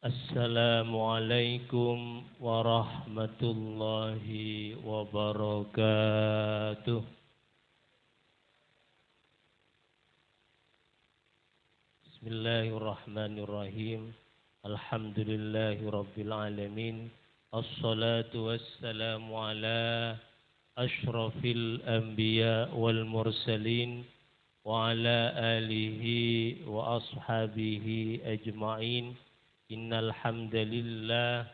Assalamualaikum warahmatullahi wabarakatuh. Bismillahirrahmanirrahim. Alhamdulillahi rabbil alamin. Assalatu wassalamu ala ashrafil anbiya wal mursalin wa ala alihi wa ashabihi ajma'in. Innal hamdalillah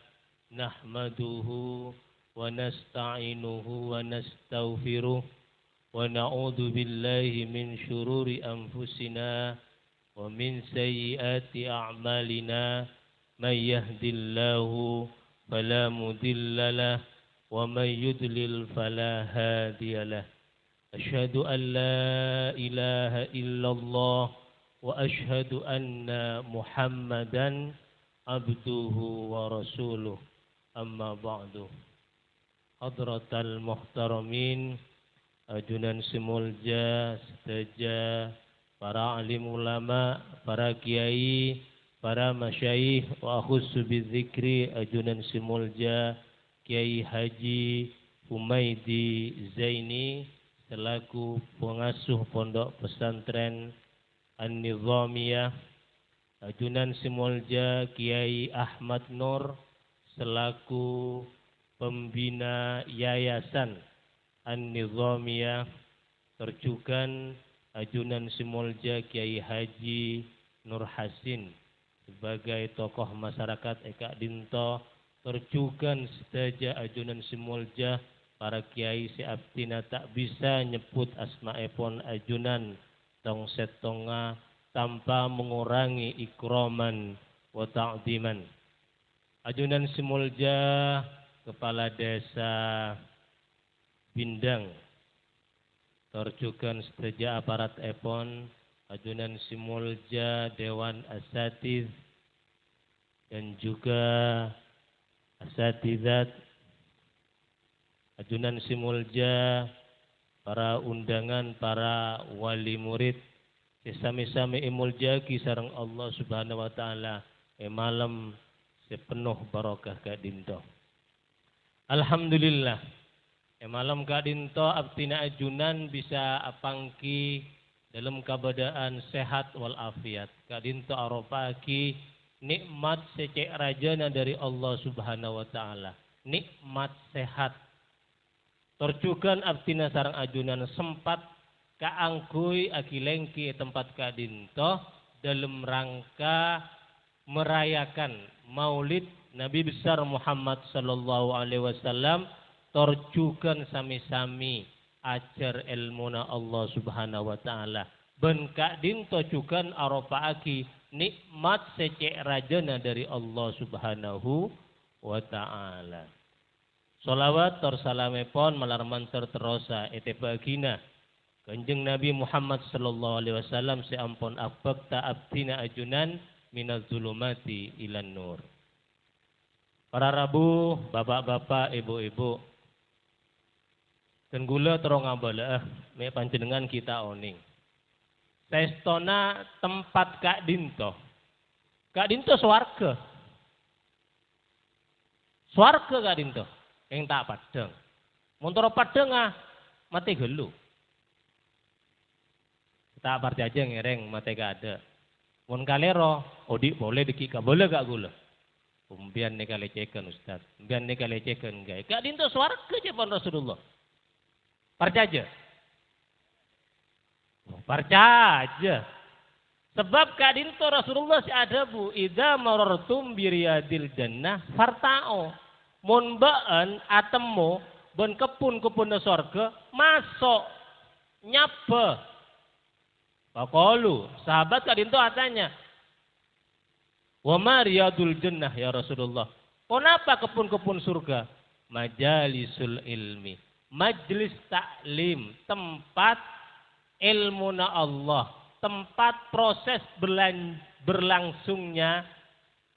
nahmaduhu wa nasta'inuhu wa nastaghfiruh wa na'udzu billahi min shururi anfusina wa min sayyiati a'malina may yahdihillahu fala mudilla lahu wa may yudlil fala hadiyalah. Asyhadu an la ilaha illallah wa asyhadu anna Muhammadan abduhu wa rasuluh. Amma ba'du. Hadratal muhtaramin, ajunan simulja, sedaja, para alim ulama, para kiai, para masyayikh, wa akhussu bidzikri ajunan simulja Kiai Haji Humaidi Zaini selaku pengasuh Pondok Pesantren An-Nizamiyah. Ajunan Simulja Kiai Ahmad Nur selaku pembina Yayasan An-Nizamiyah. Terjugan Ajunan Simulja Kiai Haji Nur Hasin sebagai tokoh masyarakat Eka Dinto. Terjugan sedaja Ajunan Simulja para kiai seabdina tak bisa nyebut asma'epon ajunan tong setonga tanpa mengurangi ikroman wa ta'diman. Ajunan Simulja Kepala Desa Bindang. Terjugan sedaja aparat epon Ajunan Simulja Dewan Asatiz dan juga asatizat. Ajunan Simulja para undangan, para wali murid, sesami-sami imuljaki sareng Allah Subhanahu wa taala malam sepenuh barokah Kak Dinto. Alhamdulillah. Malam Kak Dinto abtina ajunan bisa apangki dalam keadaan sehat wal afiat. Kak Dinto arofaki nikmat secek rajana dari Allah Subhanahu wa taala. Nikmat sehat. Terjugan abdina sarang ajunan sempat kaangkui akilengki tempat Kak Dinto dalam rangka merayakan Maulid Nabi besar Muhammad sallallahu alaihi wasallam. Terjugan sami-sami ajar ilmuna Allah Subhanahu wa taala. Ben Kak Dinto jugan arofaaki nikmat secek rajana dari Allah Subhanahu wa ta'ala. Salawat tersalamepon malarmantar terosa ete bagina Kanjeng Nabi Muhammad sallallahu alaihi wasallam seampun abakta abdina ajunan minaz zulumati ilan nur. Para rabu, bapak-bapak, ibu-ibu, dan gula terong abala me panjenengan kita oning. Saestona tempat Kak Dinto. Kak Dinto swarga. Swarga Kak Dinto. Yang tak padang. Montoro padang mati gelu. Tak parjaja ngereng mati gak ada. Mon kalero odik boleh dikika boleh gak gula. Umbian nih kaleceken Ustaz. Umbian nih kaleceken gay. Kak Dinto swarga japan Rasulullah. Parjaja. Percaya. Sebab Kak Dinto Rasulullah si ada bu idza marartum biriyadil jannah farta'u. Mun baan atemu ben kepun-kepun sorga masuk nyapa. Faqalu sahabat Kak Dinto atanya. Wa ma riyadul jannah ya Rasulullah. Kenapa kepun-kepun surga? Majalisul ilmi. Majlis taklim, tempat ilmuna Allah, tempat proses berlangsungnya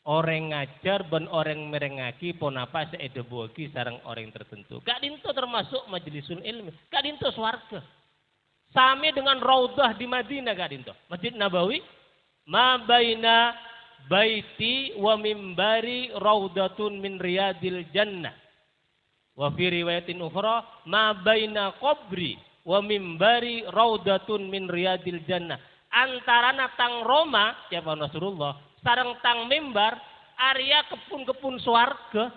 orang ngajar ben orang merengaki pon apa seedebuaki sarang orang tertentu. Kak Dinto termasuk majlisul ilmi. Kak Dinto swarga. Sami dengan Raudhah di Madinah Kak Dinto. Masjid Nabawi ma baina baiti wa mimbari raudatun min riyadil jannah. Wa fi riwayatin ukhra ma baina qabri wa mimbari raudatun min riyadil jannah. Antarana tang Roma ya Rasulullah sareng tang mimbar area kebun-kebun swarga.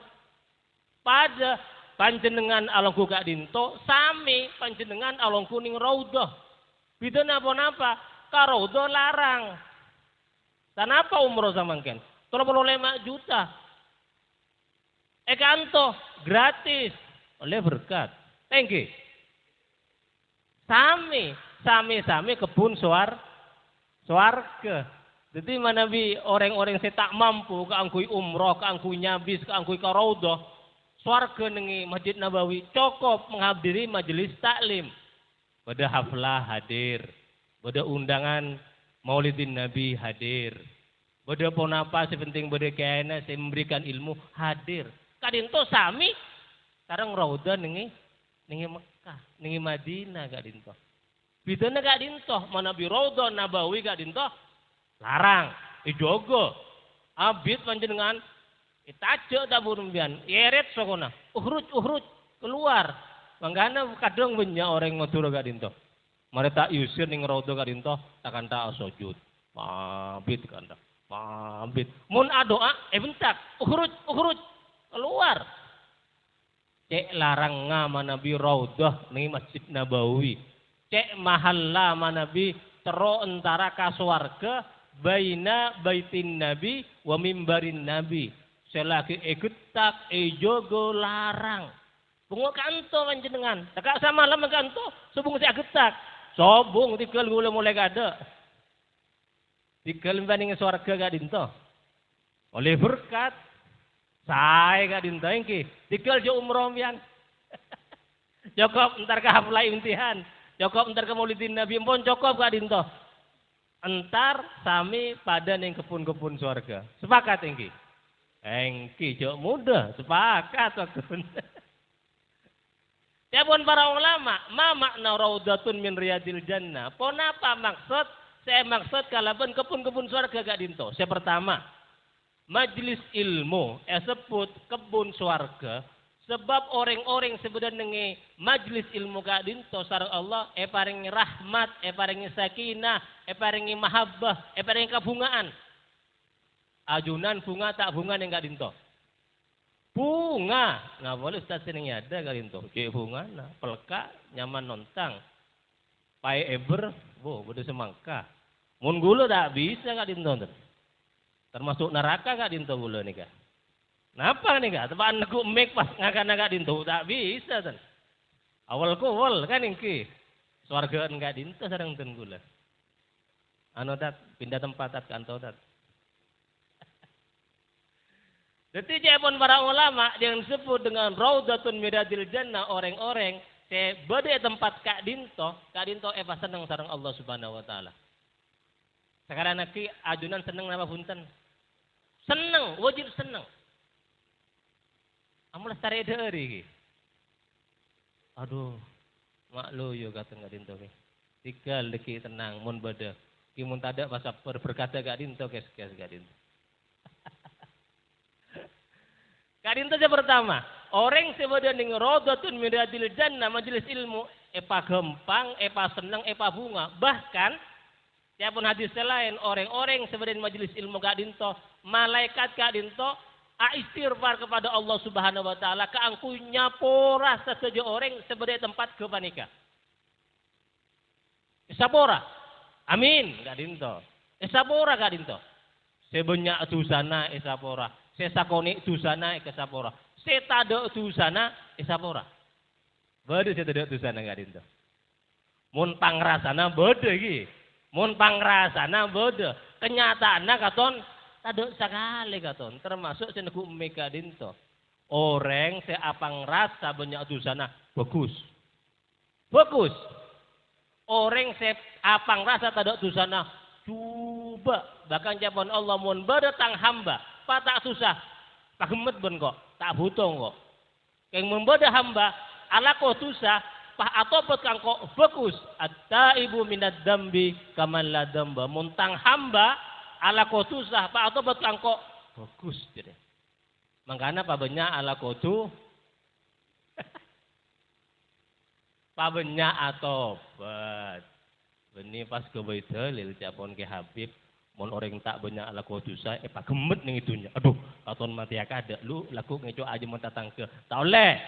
Pada panjenengan alongku gak dinto sami panjenengan alongku ning raudah. Bida napa-napa ka raudah larang. Kenapa umroh samangken? 35 juta. Kanto gratis oleh berkat. Thank you. Sami kebun swarga. Jadi manabi orang-orang saya tak mampu keangkui umroh, keangkui nyabis, keangkui karaudah, swarga nengi Masjid Nabawi cukup menghadiri majelis taklim. Pada haflah hadir, pada undangan Maulidin Nabi hadir. Pada pon apa sepenting pada kayana saya memberikan ilmu hadir. Kadinto sami sekarang raudah nengi Mekah, nengi Madinah kadinto. Bidana kadinto manabi raudah Nabawi kadinto larang, ijogo, abid panjenengan, itaje dapur mbian, yeret sokona, uhruj, keluar. Mangkana kadang banyak orang ngotur kadinto. Mereka yusir ning raudah kadinto, takkan tak sujud, abid kanda, abid. Mun adoa, bentak, uhruj, keluar. Cek larang ngama nabi raudah ning Masjid Nabawi. Cek mahalla manabi tero antara kaswarga. Baina baitin Nabi wa mimbarin Nabi. Selagi egetak ejogo larang. Bungo kanto panjenengan. Takak sama lama kanto subung saya getak. Sobung tikel gula mulai kada. Tikel banding swarga kadinto. Oleh berkat saya kadinto engki. Tikel jo umroh pian. Cukup entar ka haflah imtihan. Cukup entar ka Maulidin Nabi pun cukup kadinto. Entar sami pada ning kebun-kebun surga. Sepakat engki? Engki jok mudah, sepakat waktu. Ya pun para ulama, ma makna raudatun min riyadil jannah. Pon apa maksud? Saya maksud kalaban kebun-kebun surga gak dinto. Saya pertama, majelis ilmu, sebut kebun surga. Sebab orang-orang sebenarnya majlis ilmu kak dinto sareng Allah paringi rahmat, paringi sakinah, paringi mahabbah, paringi kabungaan. Ajunan bunga tak bunga ning kak dinto. Bunga, nggak boleh ustaz seneng ada kak dinto. Cek bunga, nah, peleka nyaman nontang. Pai eber, bodoh semangka. Mun gula tak bisa kak dinto. Termasuk neraka kak dinto gula nih kak. Napa nih kak? Tepaan aku make pas ngagak dinto tak bisa kan? Awal kowal kan ingki. Swarga enggak dinto sareng ten gula. Anu dat pindah tempat dat kantor dat. Jadi jepon para ulama yang disebut dengan raudatun miradil jannah orang-orang te bade tempat kak dinto eva seneng sareng Allah Subhanahu wa taala. Sekarang naki ajunan seneng napa punten? Seneng, wajib seneng. Amal stare deuri. Aduh, mak lo yo kata enggak dinto ke. Tinggal deki tenang mun bade. Ki mun tada masa berkata gak dinto kes gak dinto. Gak dinto aja pertama. Orang sebada ning raudatun min riyadil jannah majelis ilmu epa gampang, epa seneng, epa bunga. Bahkan siapun hadis lain orang-orang sebada majelis ilmu gak dinto, malaikat gak dinto istighfar kepada Allah Subhanahu wa taala keangku nyapora sesaja orang sebagai tempat kepanika. Isapora. Amin, gak dinto. Isapora gak dinto. Sebanyak dusana isapora. Sesakoni dusana isapora. Setado dusana isapora. Bade setado dusana gak dinto. Mun pangrasana bade iki. Mun pangrasana bade. Kenyataanna katon tado sekali katon, termasuk senegu meka dinto. Orang seapang rasa banyak dosana bagus. Bagus. Orang seapang rasa tado dosana coba. Bahkan japon Allah mun badatang hamba, patak susah. Pagemet ben kok, tak butuh kok. Keng mun bada hamba, ala kok susah, pah atopet kang kok bagus. Atta ibu minad dambi kaman la damba. Muntang hamba ala kotu sah pak atau betul angkok bagus jadi. Makanya pak banyak ala kotu pak banyak atau bet. Ini pas ke Baitul capon ke Habib, mon orang tak banyak ala kotu sah, pak gemet nih itunya. Aduh, katon mati ada lu laku ngeco aja mau datang ke. Tak oleh,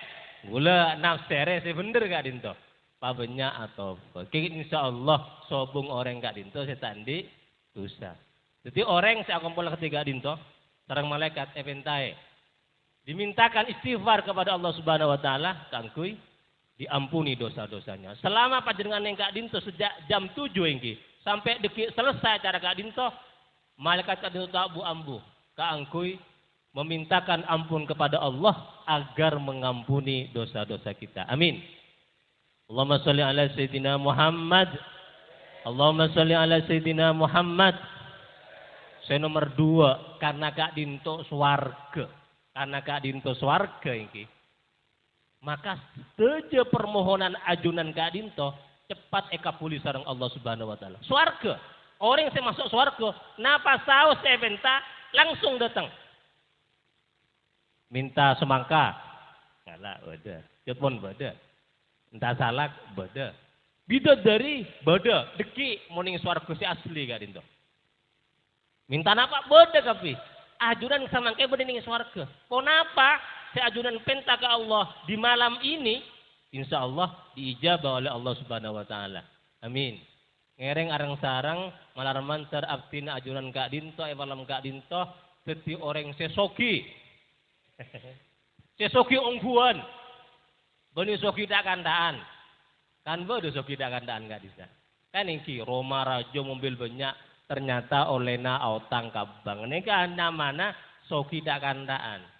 gula nafsere sebener gak dinto. Pak banyak atau kayak insya Allah sobung orang gak dinto saya tandi dosa. Jadi orang saya kumpul ketiga dinto, sarang malaikat eventai dimintakan istighfar kepada Allah Subhanahu Wa Taala, kangkui diampuni dosa-dosanya. Selama panjenengan yang gak dinto sejak jam 7 ini sampai detik selesai cara gak dinto, malaikat kak dinto abu ambu, kangkui memintakan ampun kepada Allah agar mengampuni dosa-dosa kita. Amin. Allahumma sholli ala sayyidina Muhammad. Allahumma sholli ala sayyidina Muhammad. Saya nomor 2 karena kak dinto swarga. Karena kak dinto swarga ini. Maka saja permohonan ajunan kak dinto cepat ekapuli sareng Allah Subhanahu Wa Taala. Swarga. Orang yang masuk swarga, napa saus eventa langsung datang. Minta semangka. Ngalah beda. Telepon beda. Entah salak beda. Bidadari beda. Deki moning swarga si asli kak dinto. Minta napa beda kapi. Ajunan samangke beda ning swarga. Kenapa? Si ajunan penta ke Allah di malam ini insya Allah diijabah oleh Allah Subhanahu Wa Taala. Amin. Ngereng arang sarang malarman terabtina ajunan kak dinto malam kak dinto seti orang sesoki. Sesoki ongguan. Bani soki tak kandaan. Kan bodoh soki tak kandaan gak bisa. Kan ini Roma Rajo mobil banyak ternyata olehna autang kabang. Ini kan namanya soki tak kandaan.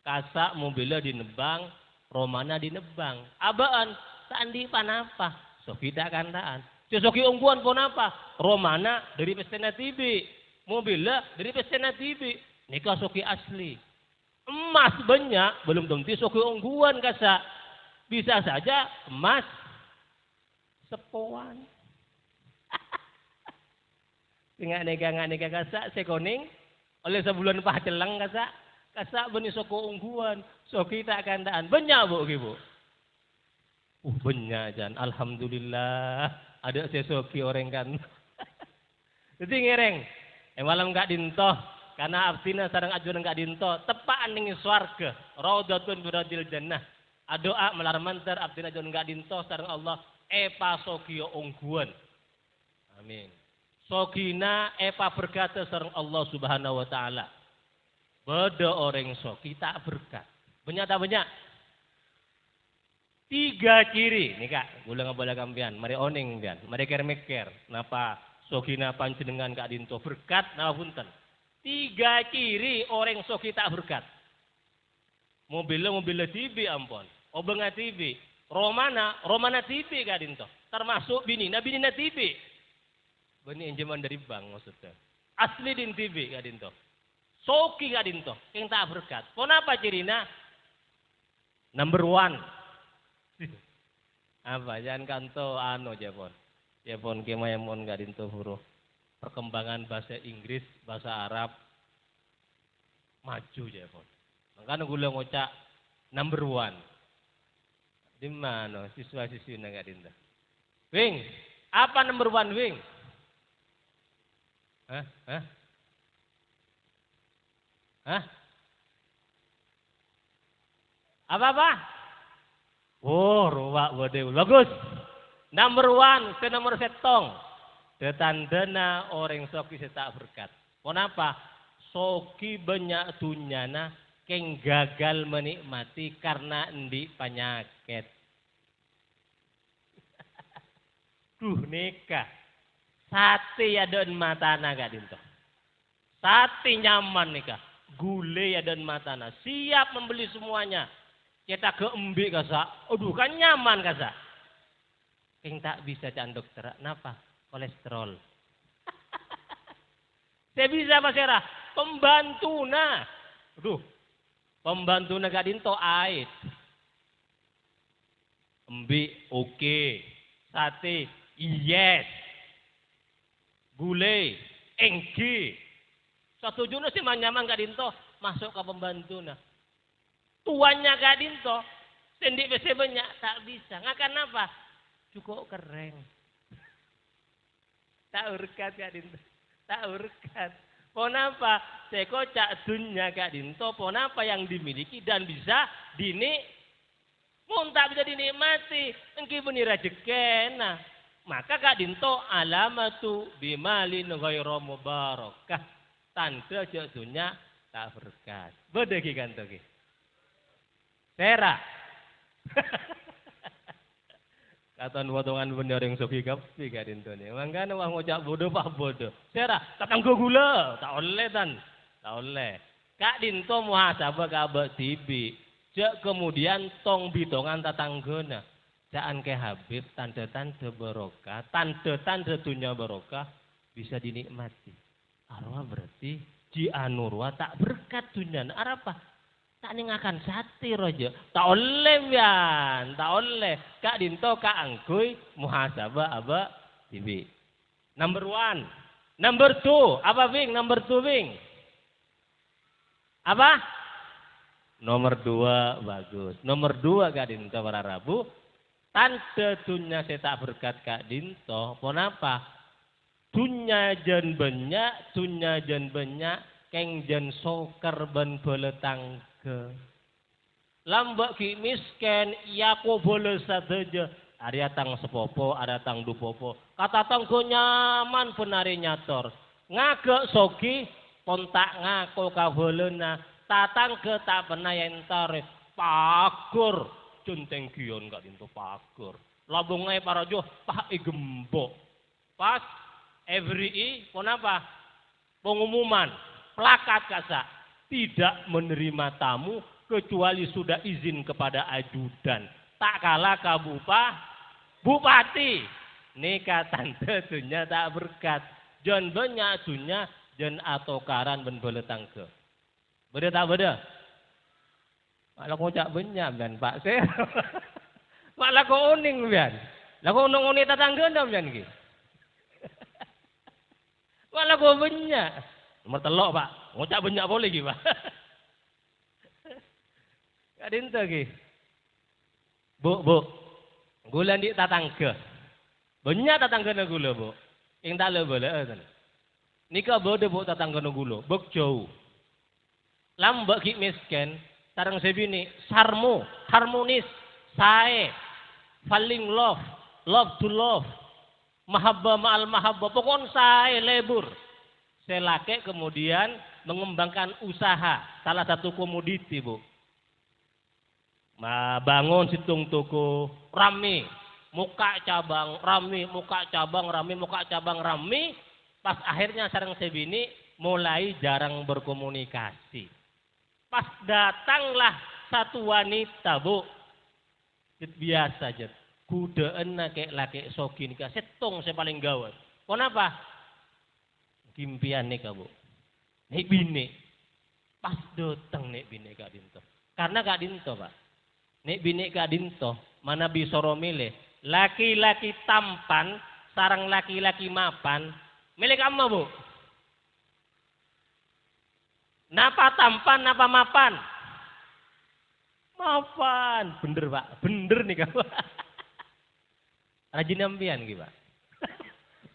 Kasak mobilnya dinebang, Romana dinebang. Abaan, tandi panapa? Soki tak kandaan. Sesoki ongguan pun apa? Romana dari Pestana TV. Mobilnya dari Pestana TV. Nikah soki asli. Emas banyak, belum tentu soki ongguan kasak. Bisa saja emas sepoan. Nggak nega kasak sekoning oleh sebulan pacelang kasak beni soko ungguan soki tak kandaan banyak bu ibu. Banyak jan alhamdulillah ada sesoki orang kan. Jadi ngereng malam gak dintoh karena abdina sarang ajuran gak dintoh tepaan ning swarga raudhatun biradil jannah. Doa melarmantar abdina ajuran gak dintoh sarang Allah epa sokio ungguan. Amin. Sokina epa berkata sarang Allah Subhanahu Wa Taala. Beda orang soki tak berkat. Banyak tak banyak? 3 ciri. Nih kak, gula ngabala kampian. Mari oning pian. Mari ker-meker. Napa sokina panjenengan kak dinto berkat. Napa punten. 3 ciri orang soki tak berkat. Mobilnya TV ampun. Obenga TV. Romana TV kak dinto. Termasuk binina TV. Bini injaman dari bank maksudnya. Asli din TV kak dinto. Soki gak dinto, yang tak berkat. Kenapa cirina? Number 1. Apa? Jangan kanto Japon. Japon kemayamon gak dinto huruf. Perkembangan bahasa Inggris, bahasa Arab maju Japon. Makanya gula ngocak number 1. Di mana siswa-siswi gak dinto? Wing, apa number 1 Wing? Hah? Apa? Oh, ruwak waduh. Bagus. Number 1, ke nomor setong. Tetandana orang soki setak berkat. Kenapa? Soki banyak dunyana keng gagal menikmati karena endi penyakit. Duh nikah. Sate ya don matana gak dinto. Sate nyaman nikah. Gule ya dan matana. Siap membeli semuanya. Kita ke embi kasak. Aduh kan nyaman kasak. Yang tak bisa can dokter. Kenapa? Kolesterol. Saya bisa Mas Era. Pembantuna. Aduh. Pembantuna gak dinto ait. Embi oke. Sate yes. Gule enggi. Satu Juno sih manyaman Kak Dinto masuk ke pembantu nah. Tuannya Kak Dinto sendik besi banyak tak bisa. Ngakan apa? Cukup kering. Tak urkat Kak Dinto. Tak urkat. Ponapa? Seko cak dunya Kak Dinto. Ponapa yang dimiliki dan bisa muntah bisa dinikmati. Engki puni rejekena. Maka Kak Dinto alamatu bimalin ghairu mubarakah. Tanda cak dunya tak berkat. Beda ki kanto ki. Sera. Katon potongan bener yang soki kapi Kak Dinto ni. Mangkana wah ngocak bodoh pak bodoh. Sera, tatanggo gula, tak oleh tan. Tak oleh. Kak Dinto muhasabah kabak tibi. Jak kemudian tong bitongan tatanggona. Jaan ke Habib tanda-tanda barokah, tanda-tanda dunia barokah bisa dinikmati. Arwah berarti ji anurwa tak berkat dunia. Apa? Tak ningakan satir aja. Tak oleh bian, tak oleh. Kak Dinto Kak Angkuy muhasabah aba tibi. Number 1. Number 2. Apa Bing? Number 2 Bing. Apa? Nomor 2 bagus. Nomor 2 Kak Dinto para Rabu. Tanda dunia saya tak berkat Kak Dinto. Kenapa? Dunia jen banyak, keng jen soker ben bole tangga. Lambak ki misken, iya ko bole sadeja. Ada tang sepopo, ada tang dupopo. Kata tanggo nyaman penari nyator. Ngagak soki, kontak ngako kabolena. Tatang ke tak pernah yentar. Pakur. Junteng gion Kak Dinto pakur. Labungai para jo pak gembok. Pas every kenapa? Pengumuman plakat kasa tidak menerima tamu kecuali sudah izin kepada ajudan. Tak kalah bupati. Nika tante dunya tak berkat. Jan banyak dunya jan atau karan ben beletang ke. Beda tak beda? Malah kau cak benyam dan Pak Ser. Malah kau uning bian. Lah kau uning tetangga ndam bian ki. Malah kau benyak. Nomor telok Pak. Kau cak benyak boleh ki Pak. Kak Dinto ki. Bu. Gula di tetangga. Benyak tetangga na gula bu. Ing tak le boleh. Nika bodoh bu tetangga na gula. Bek jauh. Lambak ki misken. Tarang sebini sarmu, harmonis, sae, falling love to love, mahabbah ma'al mahabbah, pokoknya sae lebur. Selake kemudian mengembangkan usaha, salah satu komoditi bu. Bangun situng toko, rame, muka cabang, rame, pas akhirnya sarang sebini mulai jarang berkomunikasi. Pas datanglah satu wanita bu, biasa aja, kudaan laki soki nikah, setong saya paling gawat. Kenapa? Kimpian nikah bu, nek bini, pas datang nek bini Kak Dinto. Karena Kak Dinto Pak, nek bini Kak Dinto mana bisoro milih, laki-laki tampan, sarang laki-laki mapan, milih kamu bu. Napa tampan, napa mapan? Mapan. Bener Pak, bener nih kamu. Rajin ambian gitu Pak.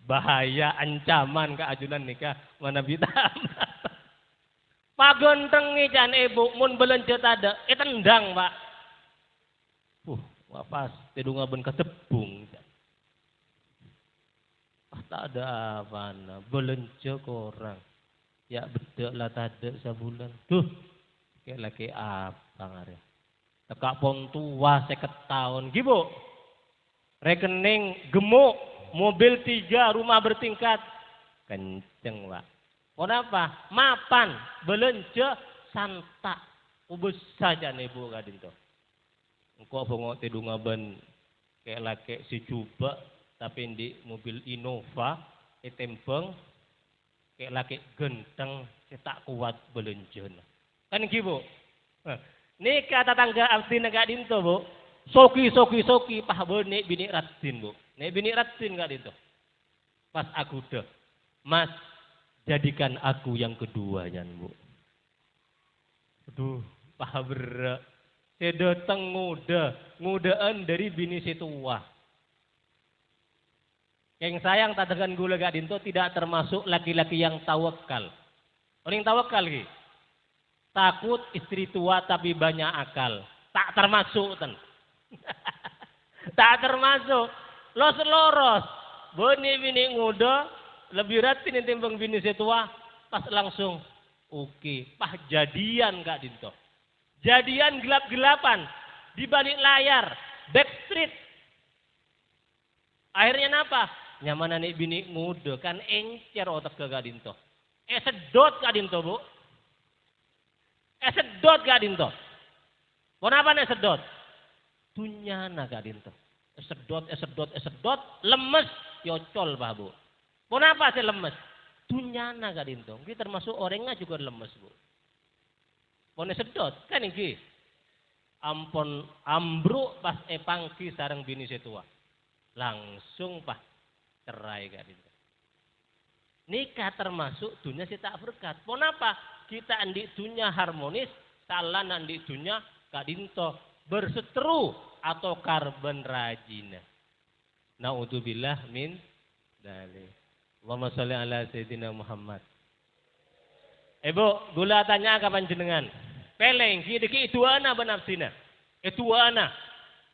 Bahaya, ancaman keajunan nikah mana bisa. Pagontengi jan ibu, mun belenjet ada, tendang Pak. Wapas, tidunga ben ketebung. Tak ada apa, belenjet orang. Ya bedek lah tadek sebulan. Duh, kayak lagi apa ngare? Tekak pon tua 50 tahun. Gibo, rekening gemuk, mobil 3, rumah bertingkat. Kenceng Pak. Kenapa? Mapan, belanja, santak. Ubus saja nih Bu Kak Dinto. Engkau bengok tidung ngaben kayak laki si coba, tapi di mobil Innova, tembeng. Kayak laki genteng, tak kuat belenjen. Kan gitu. Nih kata tangga arti Kak Dinto bu. Soki, pah bu nih bini ratin bu. Nih bini ratin Kak Dinto. Pas aku deh, Mas, Jadikan aku yang keduanya, Bu. Aduh, paha berat. Saya datang ngudaan dari bini situa. Yang sayang tadakan gula gak dinto tidak termasuk laki-laki yang tawakal. Orang yang tawakal ki. Takut istri tua tapi banyak akal. Tak termasuk ten. Tak termasuk. Los. Bini nguda lebih ratin timbang bini situa. Pas langsung. Oke, pah jadian Kak Dinto. Jadian gelap-gelapan di balik layar, backstreet. Akhirnya apa? Nyamanan nih bini ngude kan encer otak ke Kak Dinto. Sedot Kak Dinto, Bu. Sedot Kak Dinto. Kenapa nih sedot? Tunyana Kak Dinto. Sedot, lemes, yocol Pak Bu. Kenapa sih lemes? Tunyana Kak Dinto. Kita termasuk orangnya juga lemes, Bu. Pone sedot kan iki. Ampun ambruk pas pangki sareng bini setua. Langsung Pak cerai Kak Dinto. Nikah termasuk dunia si tak berkat. Kenapa? Kita andik dunia harmonis, salah andik dunia Kak Dinto berseteru atau karbon rajina. Naudzubillah min dzalik. Allahumma sholli ala sayyidina Muhammad. Ibu, gula tanya kapan jenengan? Peleng, ki itu ana benafsina. Itu ana.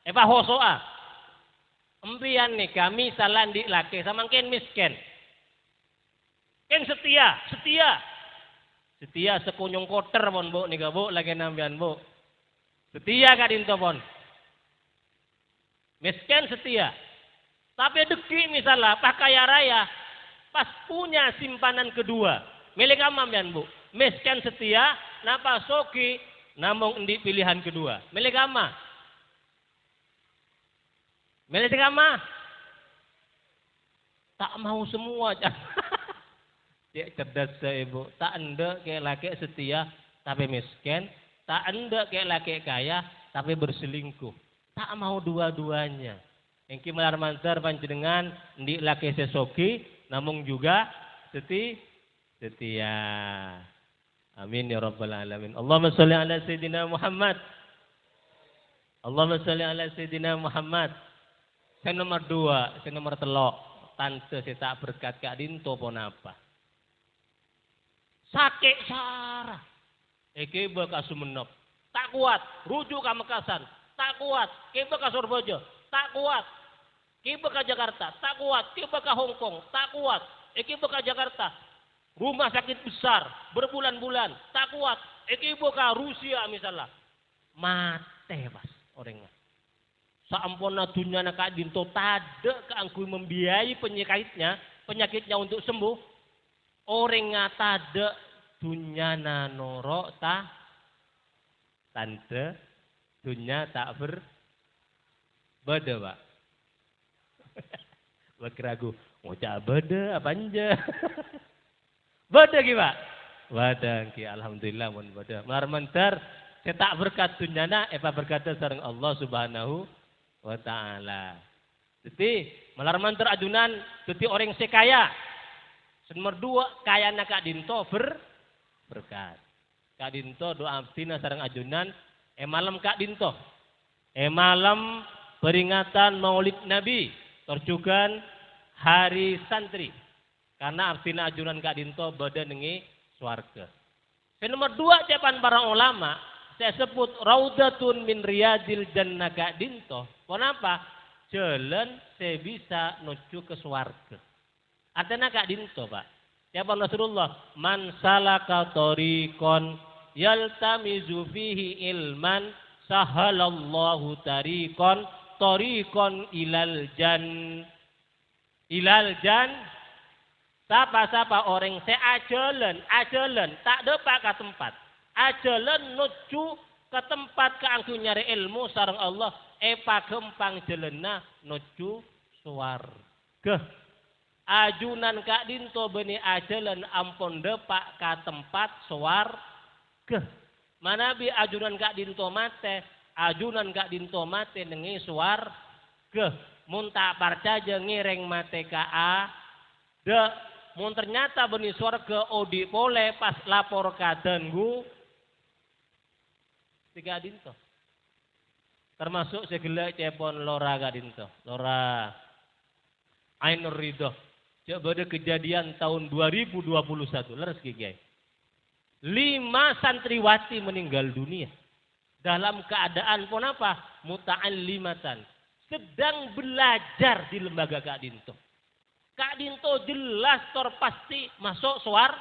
Eva hosoa. Empian nih kami salah di laki sama ken misken. Ken setia. Setia sekunyung koter pon Bu nika Bu lagi nambian Bu. Setia Kak Dinto pon. Misken setia. Tapi deki misalnya pas kaya raya pas punya simpanan kedua. Milik amam Bu. Misken setia, napa soki, namung endi pilihan kedua. Milik ama. Milik ama. Tak mau semua. Cek cerdas Ibu. Tak anda kayak laki setia tapi miskin. Tak anda kayak laki kaya tapi berselingkuh. Tak mau dua-duanya. Engki melar mantar panjenengan endi laki sesoki, namung juga setia. Amin ya rabbal alamin. Allahumma sholli ala sayyidina Muhammad. Allahumma sholli ala sayyidina Muhammad. Saya nomor 2, saya nomor 3. Tante saya tak berkat Kak Dinto pun apa. Sakit sarah. Eke baka Sumenep. Tak kuat. Rujuk ke Mekasan. Tak kuat. Kiba ke Surabaya. Tak kuat. Kiba ke Jakarta. Tak kuat. Kiba ke Hongkong. Tak kuat. Eke ke Jakarta. Rumah sakit besar, berbulan-bulan, tak kuat. Ibu ke Rusia misalnya. Mate pas orangnya. Saampuna dunia Kak Dinto tade keangkui membiayai penyakitnya untuk sembuh. Orangnya tade dunia noro tante dunia tak beda Pak. Berkeragu, mau beda apa aja. Bada ki Pak. Bada ki alhamdulillah mun bada. Marmentar cetak berkat dunyana berkata sareng Allah Subhanahu wa taala. Jadi melarmantar ajunan dadi orang sekaya. Nomor 2 kayana Kak Dinto berkat. Kak Dinto doa abdina sareng ajunan malam Kak Dinto. Malam peringatan Maulid Nabi, terjugan Hari Santri. Karena artinya ajunan Kak Dinto badan nengi swarga. Nomor 2 jawaban para ulama saya sebut raudatun min riyadil jannah Kak Dinto. Kenapa? Jalan saya bisa menuju ke swarga. Artinya Kak Dinto Pak. Jawaban Rasulullah man salaka tariqon yaltamizu fihi ilman sahalallahu tariqon ilal jan. Sapa orang saya ajalan tak dapat ke tempat. Ajalan nuju ke tempat keangku nyari ilmu sareng Allah. Gempang jelena nuju swarga. Ajunan Kak Dinto beni ajalan ampun dapat ke tempat swarga. Manabi ajunan Kak Dinto mate. Ajunan Kak Dinto mate nengi swarga. Mun tak percaya ngireng mate ka de Mun ternyata beni swarga odi pole pas lapor kadanggu tiga dinto. Termasuk segala cepon lora kadinto. Lora Ainur Ridho. Coba ada kejadian tahun 2021. Leres kiai. 5 santriwati meninggal dunia. Dalam keadaan pun apa? Muta'allimatan. Sedang belajar di lembaga Kak Dinto. Kak Dinto jelas pasti masuk suar.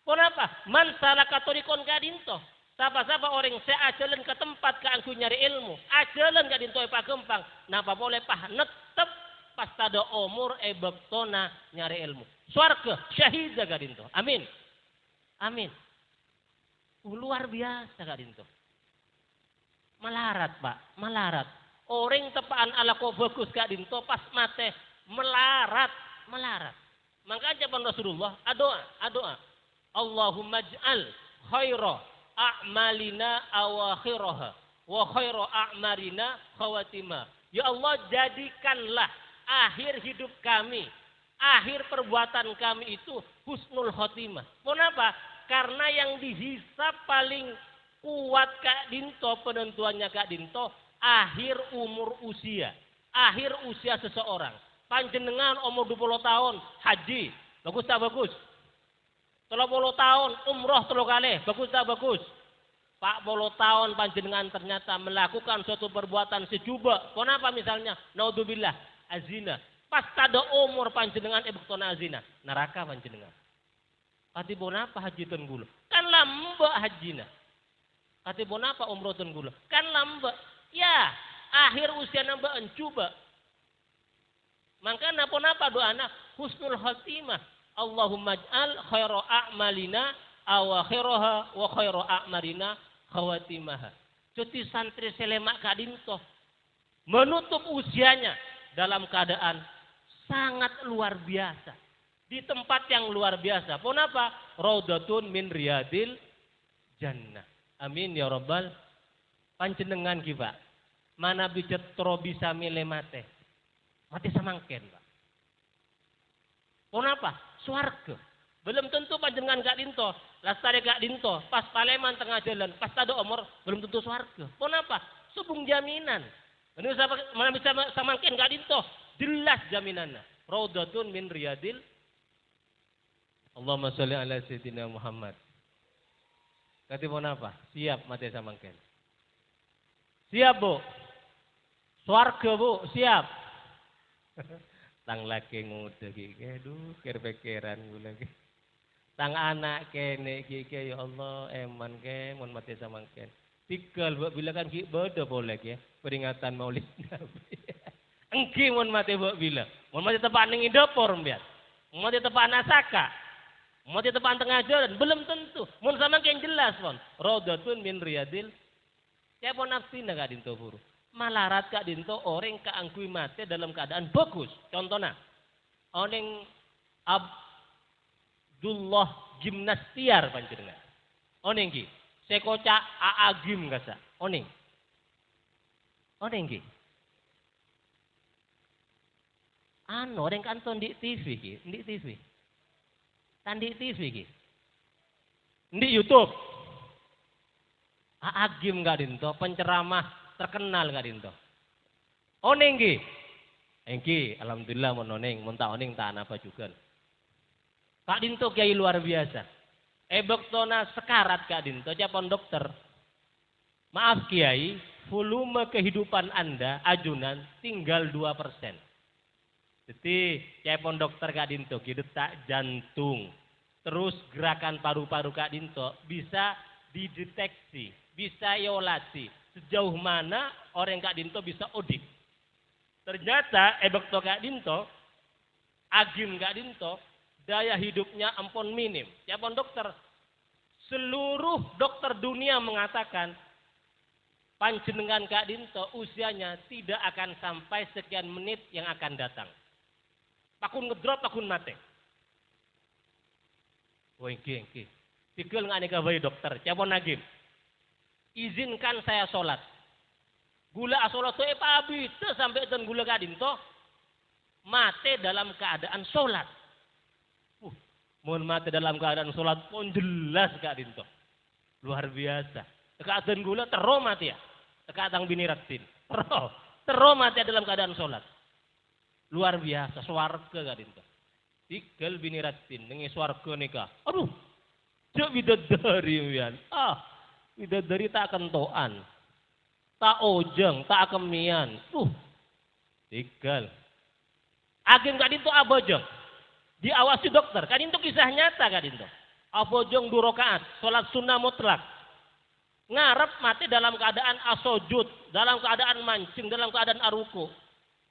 Pun apa? Man salaka tariqon Kak Dinto. Siapa-siapa orang saya ajalan ke tempat ke angku nyari ilmu. Ajalan Kak Dinto Pak Gempang. Napa boleh pah netep pas tada umur bektona nyari ilmu. Swarga syahidah Kak Dinto. Amin. Amin. Luar biasa Kak Dinto. Melarat Pak, melarat. Orang tepaan ala kok bagus Kak Dinto pas mate melarat. Makanya pun Rasulullah doa. Allahumma ij'al khaira a'malina awakhiraha wa khaira a'marina khawatimah. Ya Allah jadikanlah akhir hidup kami, akhir perbuatan kami itu husnul khotimah. Kenapa? Karena yang dihisap paling kuat Kak Dinto, penentuannya Kak Dinto, akhir umur usia. Akhir usia seseorang. Panjenengan umur 20 tahun, haji. Bagus tak bagus? 30 tahun, umroh 3 kali. Bagus tak bagus? 40 tahun panjenengan ternyata melakukan suatu perbuatan sejuba. Kenapa misalnya? Naudzubillah, azina. Pas tada umur panjenengan bektona azina. Neraka panjenengan. Kati bonapa haji tenggulu? Kan lamba hajina. Kati bonapa umroh tenggulu? Kan lamba. Ya, akhir usia nambah encuba. Maka napa doana husnul khatimah. Allahumma ij'al khaira a'malina awakhiraha wa khaira a'marina khawatimaha. Cuti santri selemak Kak Dinto menutup usianya dalam keadaan sangat luar biasa. Di tempat yang luar biasa. Kenapa? Raudatun min riyadil jannah. Amin ya rabbal panjenengan ki Pak. Mana bicetro bisa milih mate. Mati samangken Pak. Kenapa? Swarga. Belum tentu panjenengan Kak Dinto. Lastari Kak Dinto. Pas Paleman tengah jalan. Pas tada umur. Belum tentu swarga. Kenapa? Subung jaminan. Ini mana bisa samangken Kak Dinto. Jelas jaminannya. Raudatun min riyadil. Allahumma sholli ala sayyidina Muhammad. Kati mau apa? Siap mati samangken. Siap Bu. Swarga Bu, siap. Tang laki ngude ki, aduh kir-pikiran gula ki. Tang anak kene ki ya Allah eman ke mun mati samangken. Tikel Bu bilang kan ki bodo boleh ya peringatan Maulid Nabi. Engki mun mati Bu bilang. Mun mati tepan ning dapur mbiat. Mun mati tepan asaka. Mau di depan tengah jalan belum tentu. Mun sama yang jelas pon. Raudatun min riyadil. Siapa nafsina Kak Dinto buru. Malarat Kak Dinto orang keangkui mate dalam keadaan bagus. Contohnya. Orang Abdullah Gimnastiar panjenengan. Orang ki. Sekoca AA Gim kasa. Orang ki. Orang kanton di TV ki. Di TV. Tandi TV ki. Di YouTube. Agim Kak Dinto, penceramah terkenal Kak Dinto. Oneng ki. Engki, alhamdulillah mononeng, monta oneng tak apa juga. Kak Dinto kiai luar biasa. Bektona sekarat Kak Dinto, japon dokter. Maaf kiai, volume kehidupan Anda ajunan tinggal 2%. Jadi cepon dokter Kak Dinto detak jantung. Terus gerakan paru-paru Kak Dinto bisa dideteksi, bisa iolasi. Sejauh mana orang Kak Dinto bisa audit. Ternyata dokter Kak Dinto, agim Kak Dinto, daya hidupnya ampun minim. Cepon dokter, seluruh dokter dunia mengatakan panjenengan Kak Dinto usianya tidak akan sampai sekian menit yang akan datang. Pakun ngedrop, pakun mate. Oh engki. Tigel ngane gawe dokter, capon nagim. Izinkan saya sholat. Gula sholat itu pabita sampai dan gula Kak Dinto mate dalam keadaan sholat. Mun mati dalam keadaan sholat pun jelas Kak Dinto. Luar biasa. Teka adzan gula tero mati ya. Teka atang bini ratin. Tero mati dalam keadaan sholat. Luar biasa. Swarga Kak Dinto. Tinggal bini ratin. Nengi swarga nikah. Aduh. Cuk bidadari wian. Bidadari tak kentoan. Tak ojeng. Tak kemian. Tinggal. Ageng Kak Dinto abojeng. Diawasi dokter. Kak Dinto kisah nyata Kak Dinto. Abojeng 2 rakaat. Sholat sunnah mutlak. Ngarep mati dalam keadaan asojud. Dalam keadaan mancing. Dalam keadaan aruku.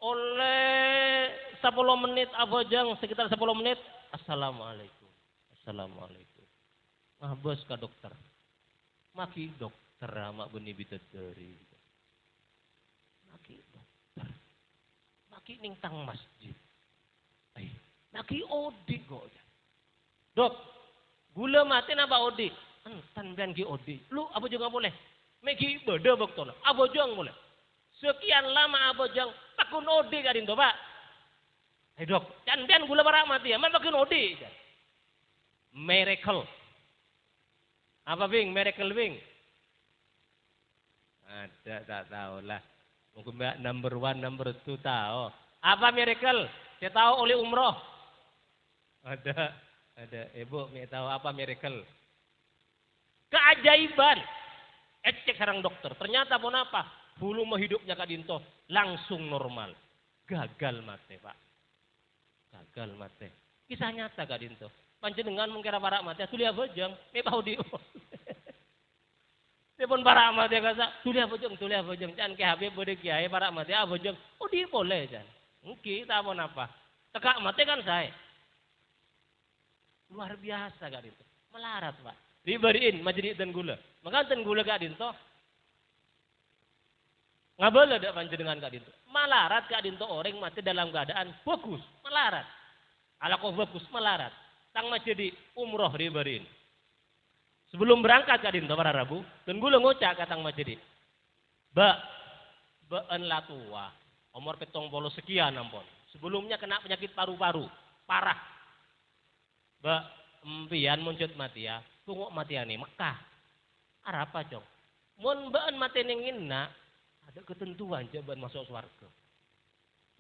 Oleh 10 menit abojeng. Sekitar 10 menit. Assalamualaikum. Assalamualaikum. Bos Kak dokter. Maki dokter. Mak benih bidadari. Maki dokter. Maki ning tang masjid. Lagi odi kok. Dok, gula mati napa odi? Entan bian ki odi. Lu apa juga boleh? Megi beda boktono. Apa jang boleh? Sekian lama apa jang takun odi Kak Dinto, Pak. Dok, can bian gula barak mati ya, man takun odi. Miracle. Apa Bing? Miracle Bing? Ada tak tahu lah. Mungkin Mbak number 1, number 2 tahu. Apa miracle? Saya tahu oleh umroh. Ada. Ibu, tahu apa miracle? Keajaiban. Cek sarang dokter. Ternyata pun apa? Volume hidupnya Kak Dinto langsung normal. Gagal mati, Pak. Gagal mati. Kisah nyata Kak Dinto. Panjenengan mengkira para mati. Tulia bojong. Tahu di. Dia pun para mati kata. Tulia bojong. Jangan ke Habib boleh kiai para mati. Bojong. Di boleh jangan. Mungkin tak pun apa. Tekak mati kan saya. Luar biasa Kak Dinto. Melarat Pak. Diberiin majdi dan gula. Maka dan gula Kak Dinto. Ngabala dak panjenengan Kak Dinto. Melarat Kak Dinto orang mati dalam keadaan fokus. Melarat. Ala kok fokus melarat. Tang majdi umroh diberiin. Sebelum berangkat Kak Dinto para Rabu. Dan gula ngocak katang majdi. Been lah tua. Umur 70 sekian ampun. Sebelumnya kena penyakit paru-paru. Parah. Mbak, empian muncul mati ya. Tunggu mati ya nih, Mekah. Apa cong? Mun mbak mati ningin ada ketentuan jaban masuk surga.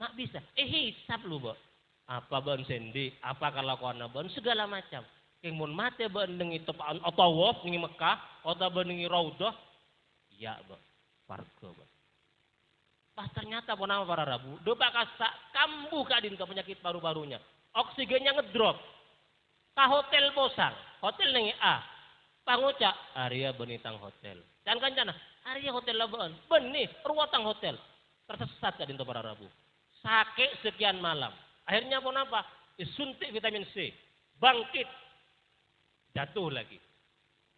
Mak bisa. Hisap lu mbak. Apa ban sendi, apa kalau kona ban segala macam. Keng mun mati mbak nengi tepaan otawaf nengi Mekah, atau ban nengi Raudah. Iya mbak. Surga mbak. Pas ternyata pun apa para Rabu, doa kasak kambuh Kak Dinto penyakit paru-parunya. Oksigennya ngedrop. Ka hotel posang, hotel nengi A. Pangucak, Arya benitang hotel. Dan kancana, Arya hotel laban, benih ruwatang hotel. Tersesat Kak Dinto para Rabu. Sakit sekian malam. Akhirnya pun apa? Disuntik vitamin C. Bangkit. Jatuh lagi.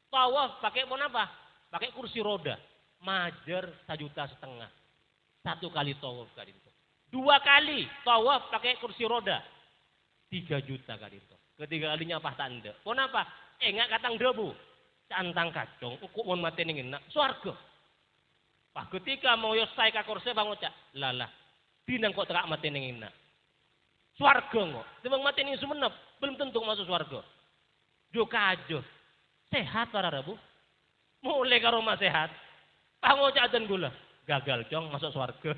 Tawaf pakai pun apa? Pakai kursi roda. Majer 1,5 juta. 1 kali tawaf Kak Dinto. 2 kali tawaf pakai kursi roda. 3 juta Kak Dinto. Ketiga kalinya apa tanda? Pon apa? Enggak katang debu. Cantang kacong. Ukuk mon mati ningin nak. Swarga. Pak ketika mau yosai kakorse bang ucap. Lalah. Dinang kok terak mati ningin nak. Swarga kok. Timbang mati ningin sumenep. Belum tentu masuk swarga. Joka aja. Sehat para Rabu. Mulai ke rumah sehat. Bang ucap dan gula. Gagal cong masuk swarga.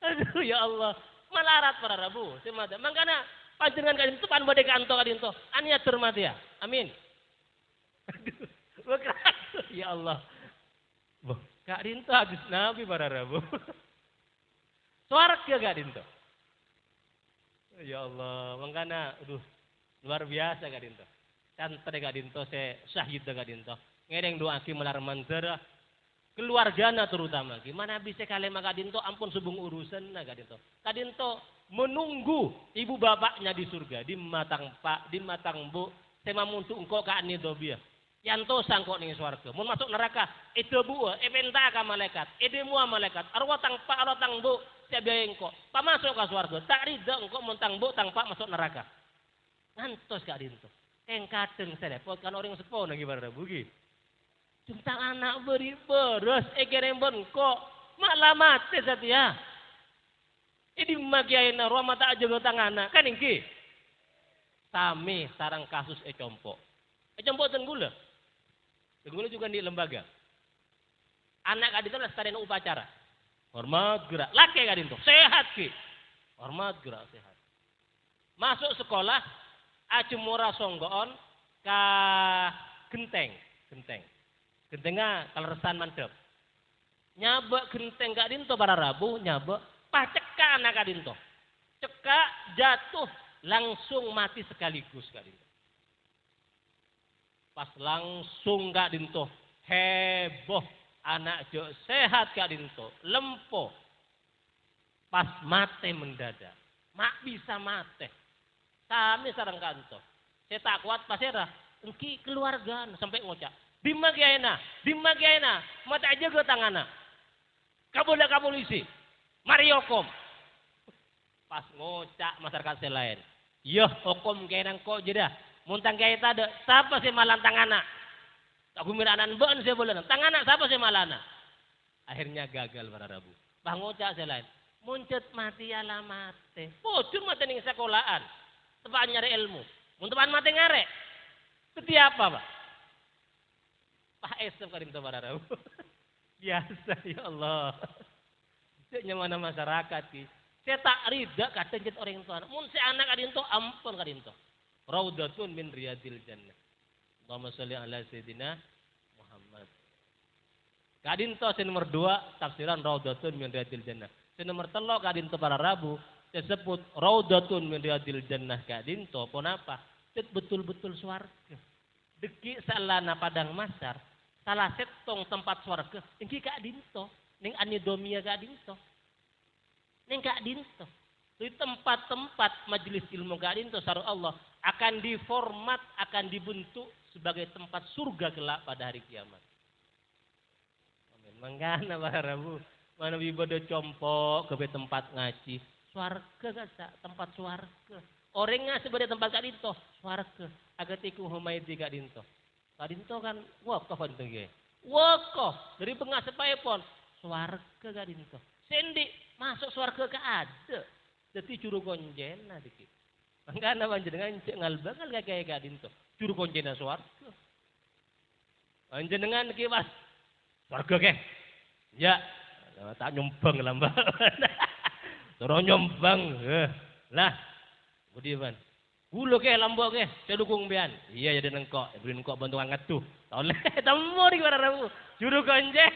Aduh ya Allah. Melarat para Rabu. Semata. Makanya panjenengan Kak Dinto pan badhe kanto Kak Dinto. Ania cermat ya. Amin. Aduh. Ya Allah. Boh, Kak Dinto hadis Nabi para Rabu. Swarga Kak Dinto. Ya Allah, makanya aduh luar biasa Kak Dinto. Cantre Kak Dinto saya syahid Kak Dinto. Ngereng doaki melar manzara keluargana terutama. Gimana bisa kalian Kak Dinto ampun subung urusan Kak Dinto. Kak Dinto menunggu ibu bapaknya di surga, di matang pak, di matang bu, tema muntu engkau Kak Nidobia. Yanto sangkok ning swarga. Mun masuk neraka, itu bu, eventa ka malaikat, mua malaikat, arwah tang pak, arwah tang bu, siap biaya engkau. Pa masuk ke swarga, tak rida engkau mentang bu, tang pak masuk neraka. Ngantos Kak Dinto. Keng kadeng saya repot kan orang sepo nang ibarat bugi. Tentang anak beri beres, egereng kok malah mati satia. Ini magiaina ruang mata aja tang anak kan ingki. sami sarang kasus compo. Compo tenggula. Tenggula juga di lembaga. Anak kadin itu sekalian upacara. Hormat gerak. Laki kadin itu. Sehat ki. Hormat gerak sehat. Masuk sekolah. Acumura songgoon. Ka genteng. Gentengnya kaleresan mantep. Nyabek genteng kadin itu para Rabu. Nyabek. Paceka anak kadin itu. Cekak jatuh. Langsung mati sekaligus kadin itu. Pas langsung kadin itu. Heboh. Anak jo sehat kadin to, lempo. Pas mate mendadak. Mak bisa mate. Sami sareng kanto. Saya tak kuat pas era. Engki keluarga sampai ngocak. Dimma kiaina. Mata aja ke tangana. Kaboda ka polisi. Mari hukum. Pas ngocak masyarakat selain. Yo hukum kiainan kok jeda. Muntang kiai tade. Siapa sih malang tangana? Tak kumir anan bon saya boleh. Tangan anak siapa saya malana. Akhirnya gagal para Rabu. Bang ngocak selain. Muncet mati ala mate. Bocor mati ning sekolahan. Tepat nyari ilmu. Muntepan mati ngare. Setiap apa pak? Pak esem karim to para Rabu. Biasa ya Allah. Itu mana masyarakat ki. Saya tak rida kata jet orang tua. Mun si anak kadin to ampun kadin to. Raudatun min riyadil jannah. Allahumma sholli ala sayyidina Muhammad. Kadinto sen nomor 2 tafsiran Raudatun min riyadil jannah. Sen nomor 3 kadinto para Rabu disebut Raudatun min riyadil jannah kadinto pun apa? Betul-betul swarga. Deki salana padang masar salah setong tempat swarga. Engki kadinto ning anidomia kadinto. Ning kadinto. Di tempat-tempat majelis ilmu kadinto sareng Allah akan diformat, akan dibentuk sebagai tempat surga kelak pada hari kiamat. Amin. Mangkana para Rabu, mana ibadah compo ke tempat ngaji, swarga kata tempat swarga. Orangnya sebagai tempat kadinto, swarga. Agatiku humaidi kadinto. Kadinto kan wakof antu ge. Wakof dari pengasepai pon swarga kadinto. Sendi masuk swarga ke ada. Jadi juru konjena dikit. Mangkana panjenengan cek ngalbangal kayak kadinto. Juru konjena swarga. Panjenengan ki Mas. Swarga ke? Ya, tak nyumbang lah Mbak. Terus nyumbang. Lah. Budi ban. Kulo ke lambok ke, saya dukung bean. Iya jadi nengkok, beri nengkok bantu angkat tuh. Toleh, temu di para Rabu. Juru konjen.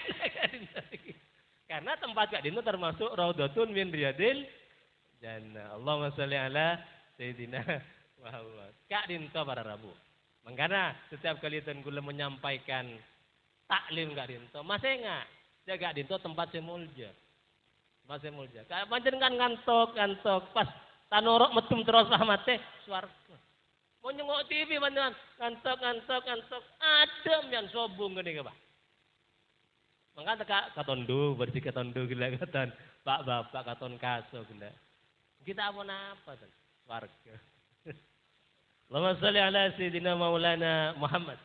Karena tempat kadinto termasuk Raudatun min riyadil jannah. Allahumma sholli ala sayyidina Muhammad. Kadinto para Rabu. Makanya setiap kali tenggula menyampaikan taklim kadinto, masih enggak jaga kadinto tempat semulja. Masih mulja. Kayak panjenengan ngantuk pas tanorok metum terus rahmate swarga. Mau nyengok TV panjenengan ngantuk adem yang sobung gini Pak. Mangka teka katondu bersih katondu gila katon Pak Bapak katon kaso gila. Kita apa tuh? Swarga. Allahumma sholli ala sayyidina Maulana Muhammad.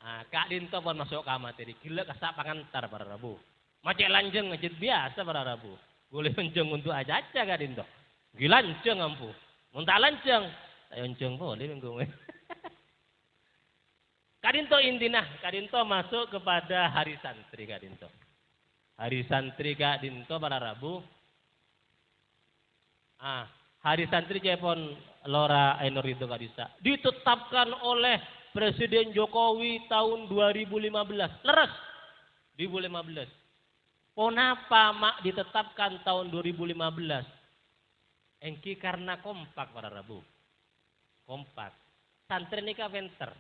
Ah, Kak Dinto pun masuk kamar tadi. Gila kasak pangantar para Rabu. Macet lanjeng ngejit biasa para Rabu. Boleh lanjeng untuk aja Kak Dinto. Gila lanjeng ampu. Muntah lanjeng. Saya lanjeng boleh minggu. Kak Dinto intinya. Kak Dinto masuk kepada hari santri Kak Dinto. Hari santri Kak Dinto para Rabu. Ah, hari santri Jepon Lora Ainurido Kadisa ditetapkan oleh Presiden Jokowi tahun 2015. Leres 2015. Kenapa mak ditetapkan tahun 2015? Engki karena kompak para Rabu. Kompak. Santri ini ka venter.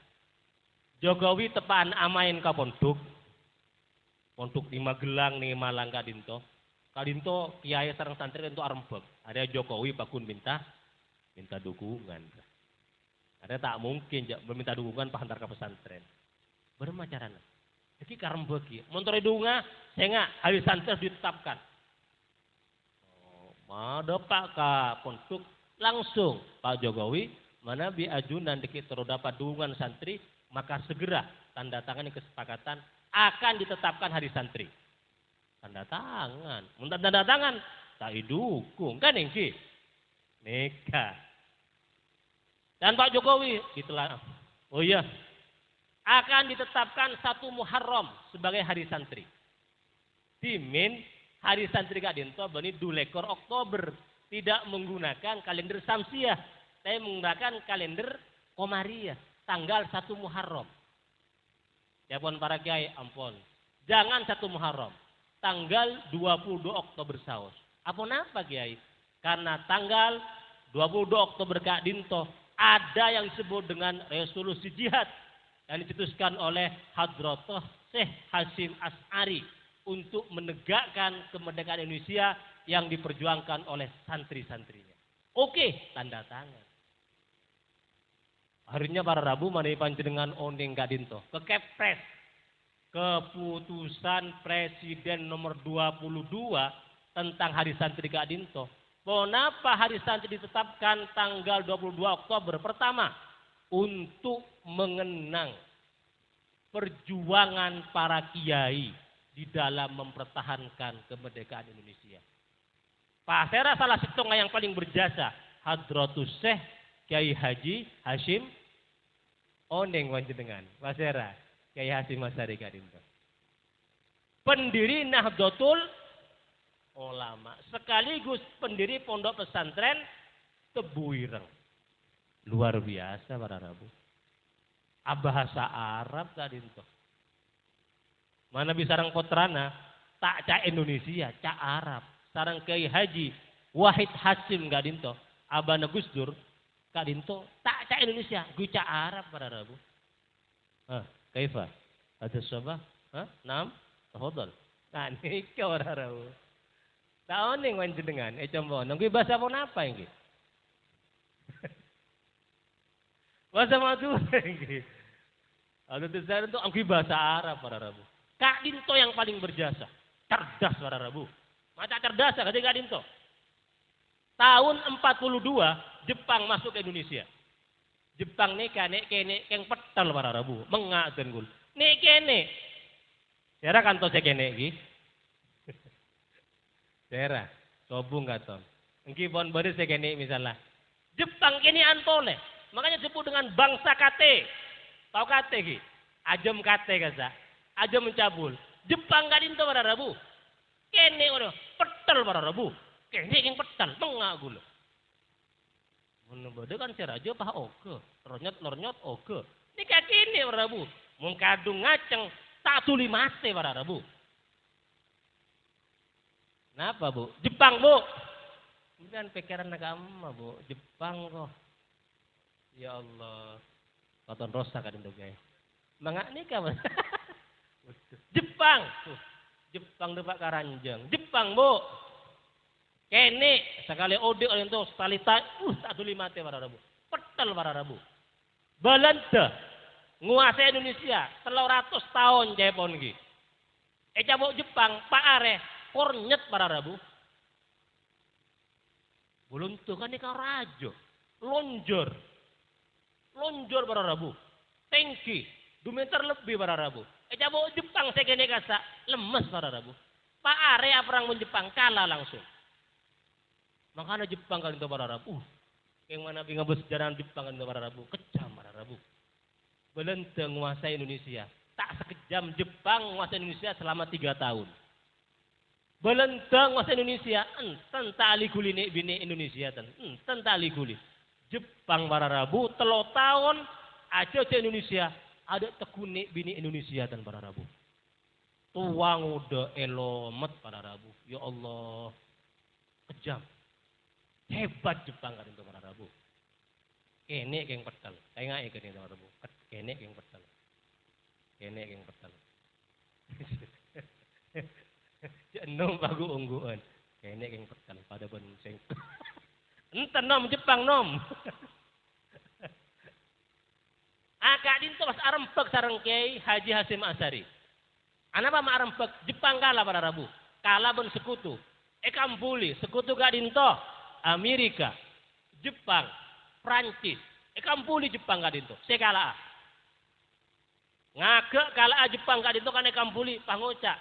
Jokowi tepaan amain ka pondok. Pondok di Magelang nih Malang Kadinto. Kadinto kiai sareng santri itu arembek. Ada Jokowi bakun minta dukungan. Ada tak mungkin meminta dukungan pahantar ke pesantren. Bermacarana. Jadi karembek ki. Montore dunga senga hari santri ditetapkan. Mada Pak ka pondok langsung Pak Jokowi mana bi ajunan dikit terus dapat dukungan santri maka segera tanda tangan kesepakatan akan ditetapkan hari santri. Tanda tangan. Muntah tanda tangan tak didukung kan engki. Neka. Dan Pak Jokowi ditelah. Oh iya, akan ditetapkan 1 Muharram sebagai hari santri. Dimin hari santri Kadinto bani 2 Oktober. Tidak menggunakan kalender Samsiah. Saya menggunakan kalender Komariah. Tanggal 1 Muharram. Ya pun para kiai, ampun. Jangan 1 Muharram. Tanggal 22 Oktober saus. Apa napa kiai? Karena tanggal 22 Oktober Kadinto ada yang disebut dengan resolusi jihad yang dicetuskan oleh Hadratoh Syekh Hasyim Asy'ari untuk menegakkan kemerdekaan Indonesia yang diperjuangkan oleh santri-santrinya. Oke, tanda tangan. Harinya para Rabu mani panjenengan oning Kadinto ke Kepres. Keputusan Presiden nomor 22 tentang Hari Santri Kadinto. Kenapa Hari Santri ditetapkan tanggal 22 Oktober? Pertama, untuk mengenang perjuangan para kiai di dalam mempertahankan kemerdekaan Indonesia. Pak Sera salah satu yang paling berjasa, Hadratus Syekh Kiai Haji Hasyim Oneng panjenengan. Pak Sera, Kiai Hasyim Asy'ari Kadinto. Pendiri Nahdlatul Ulama, sekaligus pendiri pondok pesantren Tebuireng. Luar biasa para Rabu. Bahasa Arab Kadinto. Mana bisa sarang kotrana tak cak Indonesia, cak Arab. Sarang Kiai Haji Wahid Hasyim Kadinto, abana Gus Dur Kadinto tak cak Indonesia, gue cak Arab para Rabu. Kaifa? Ada sabah? Naam? Tafadhal. Nah, niki para Rabu. Tahu nih panjenengan, coba nunggu bahasa apa ini? Bahasa Madura ini. Ada tulisan itu anggi bahasa Arab para Rabu. Kak Dinto yang paling berjasa, cerdas para Rabu. Mata cerdas kata Kak Dinto. Tahun 42 Jepang masuk ke Indonesia. Jepang nek kene keng petal para Rabu, mengaten gul. Nek kene. Daerah kantor saya kene iki. Daerah, sobung katon. Engki pon baris saya kene misalnya. Jepang kene antole. Makanya disebut dengan bangsa kate. Tahu kate iki? Ajem kate kasa. Ajem mencabul. Jepang Kadinto para Rabu. Kene ono petel para Rabu. Kene keng petel tengah gula. Mun bade kan seraja pah oke. Ronyot oke. Nika kene para Rabu. Mun kadung ngaceng tak tuli mate para Rabu. Kenapa Bu? Jepang Bu. Bukan pikiran agama Bu. Jepang kok. Ya Allah. Katon rosa kan itu guys. Mangak nikah mas. Jepang. Jepang depak Karanjang. Jepang Bu. Kene sekali ode oleh itu talita. Tak tuli mate para Rabu. Petel para Rabu. Belanda. Nguasai Indonesia. 300 tahun Jepang ini. Cabok Jepang. Pak Are. Kornyet para Rabu. Buluntuh kan ikan rajo. Lonjor para Rabu. Tengki. 2 meter lebih para Rabu. Cabok Jepang saya kene kasa. Lemes para Rabu. Pak Area perang Jepang kalah langsung. Makanya Jepang kali itu para Rabu. Yang mana bingung sejarah Jepang kali itu para Rabu. Kejam para Rabu. Belanda menguasai Indonesia. Tak sekejam Jepang menguasai Indonesia selama 3 tahun. Belanda nguasai Indonesia, enten tali guli nek bini Indonesia enten tali guli. Jepang para Rabu 3 tahun aja ke Indonesia, ada tekuni bini Indonesia dan para Rabu. Tuang udah elomet para Rabu. Ya Allah, kejam. Hebat Jepang kan itu para Rabu. Kene keng petal, kayak nggak kene para Rabu. Kene keng petal, kene keng petal. Nom bagu ungguan. Kene keng petal pada benseng. Enten nom Jepang nom. Kak Dinto pas arempek sareng Kiai Haji Hasyim Asy'ari. Anapa ma arempek? Jepang kalah para Rabu. Kalah ben sekutu. Kampuli sekutu Kak Dinto. Amerika, Jepang, Prancis. Kampuli Jepang Kak Dinto. Saya kalah. Ngagek kalah Jepang Kak Dinto kan kampuli pangoca.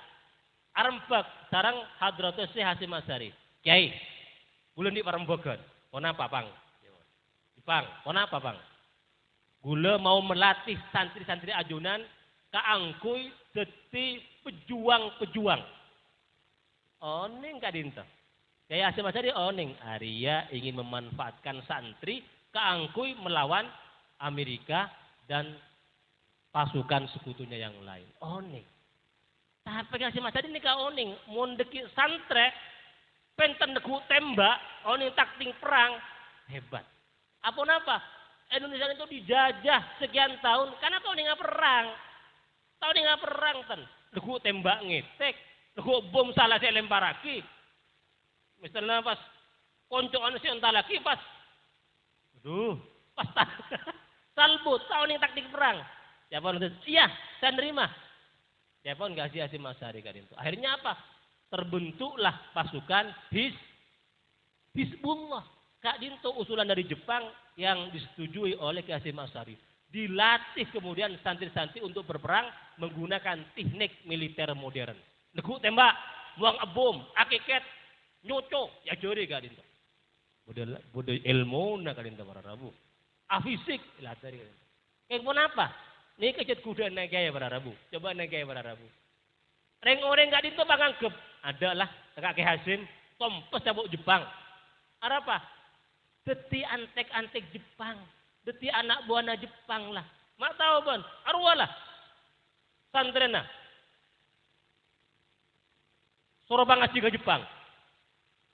Arempek sarang Hadratus Syekh Hasyim Asy'ari. Kiai, bulan di parembegan. Kenapa, Bang? Jepang, kenapa, Bang? Gula mau melatih santri-santri ajunan kaangkui dadi pejuang-pejuang. Oning kadinto. Kayak Hasyim Asy'ari oning. Arya ingin memanfaatkan santri kaangkui melawan Amerika dan pasukan sekutunya yang lain. Oning. Tapi Hasyim Asy'ari ini ka oning. Mondeki santre penten neku tembak. Oning takting perang. Hebat. Apa napa? Indonesia itu dijajah sekian tahun. Karena tahun ini perang. Tahun ini perang. Neku tembak ngetek. Neku bom salah saya lempar lagi. Misalnya pas koncoan si entah lagi pas. Aduh. Pas salbut. Tahun ini taktik perang. Siapa nanti? Iya, saya nerima. Siapa nggak sih Hasyim Asy'ari kan itu. Akhirnya apa? Terbentuklah pasukan Hizbullah. Kak Dinto usulan dari Jepang yang disetujui oleh Hasyim Asy'ari. Dilatih kemudian santri-santri untuk berperang menggunakan teknik militer modern. Neku tembak, buang bom, akiket, nyocok, ya jori Kak Dinto. Budaya ilmu nak Kak Dinto para rabu. Afisik, lah tadi Kak Dinto. Kayak pun apa? Ini kejet kuda naik gaya para rabu. Coba naik gaya para rabu. Orang Kak Dinto banganggep. Adalah Kak Hasyim, tompes cabuk Jepang. Apa? Deti antek-antek Jepang. Deti anak buana Jepang lah. Mak tahu ban, arwah lah. Santrena. Suruh ngaji ke Jepang.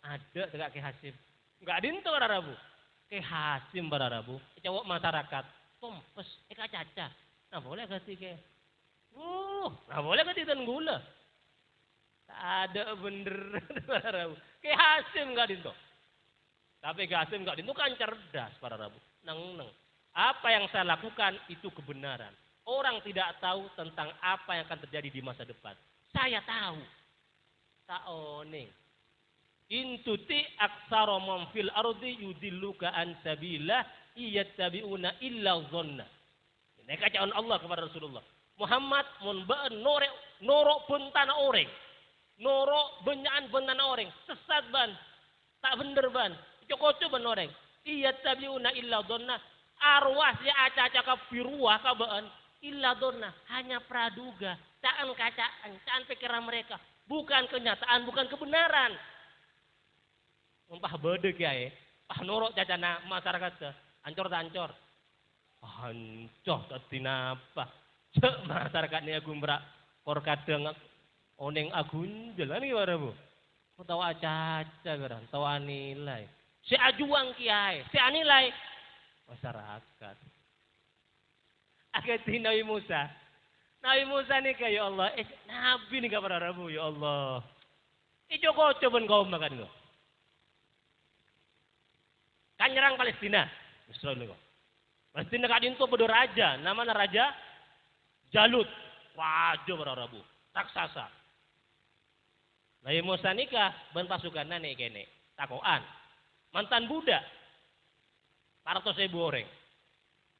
Ada Kak Hasyim. Enggak Dinto para rabu. Ke Hasyim para rabu. Cowok masyarakat. Tompes, Kak Caca. Nah boleh kasih ke. Nah boleh kasih dan gula. Tak ada bener para rabu. Ke Hasyim Kak Dinto. Tapi Hasyim Kak Dinto kan cerdas para rabu. Neng. Apa yang saya lakukan itu kebenaran. Orang tidak tahu tentang apa yang akan terjadi di masa depan. Saya tahu. Tak oning. Intuti aksara man fil ardi yudilluka an sabillah iyattabi'una illa dhanna. Ini kacaan Allah kepada Rasulullah. Muhammad mun ba'an norok bentana orang. Norok benyaan bentana orang. Sesat ban. Tak bener ban. Cokoco ban orang. Iyattabi'una illa dhanna. Arwah si aca-aca kafiruah kabaan. Illa dhanna. Hanya praduga. Caan kacaan. Caan pikiran mereka. Bukan kenyataan, bukan kebenaran. Umpah bedek ya, pah norok cacana masyarakat ancor tak ancor. Ancor tadi napa? Cek masyarakat ni aku merak kor kadang oneng agun jalan ni warabu. Kau tahu aca-aca geran, tahu anilai. Si ajuang kiai, si anilai masyarakat. Akhirnya Nabi Musa. Nabi Musa ni kayak ya Allah, Nabi ni kabar Rabu ya Allah. Ijo kau coba kau makan kau. Kan nyerang Palestina. Israel kau. Palestina Kak Dinto bedo raja, namanya Raja Jalut. Raja pada Rabu, raksasa. Nabi Musa nikah ban pasukan nih kene, takoan. Mantan budak. 400.000 orang.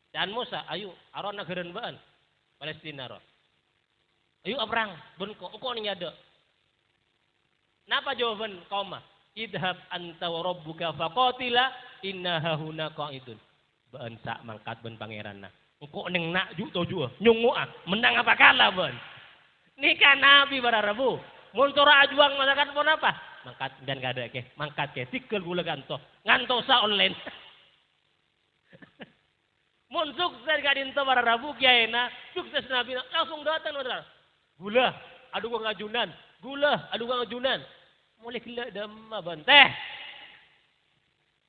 Dan Musa, ayo aron nagaran baan. Palestina roh. Ayo perang, ben kok ning ada. Napa jawaban kaum mah? Idhab anta wa rabbuka faqatila inna hahuna qa'idun. Baan sak mangkat ben pangeranna. Engko ning nak juk toju nyungu menang apa kalah ben. Nikah nabi pada Rabu. Mun tora ajuang masyarakat pun apa? Mangkat dan kada ke. Mangkat ke tikel gula ganto. Nganto sa online. Mun sukses Kak Dinto para Rabu kiaina, sukses Nabi langsung datang saudara. Gula, aduh gua ngajunan. Gula, aduh gua ngajunan. Mulai gila damma banteh.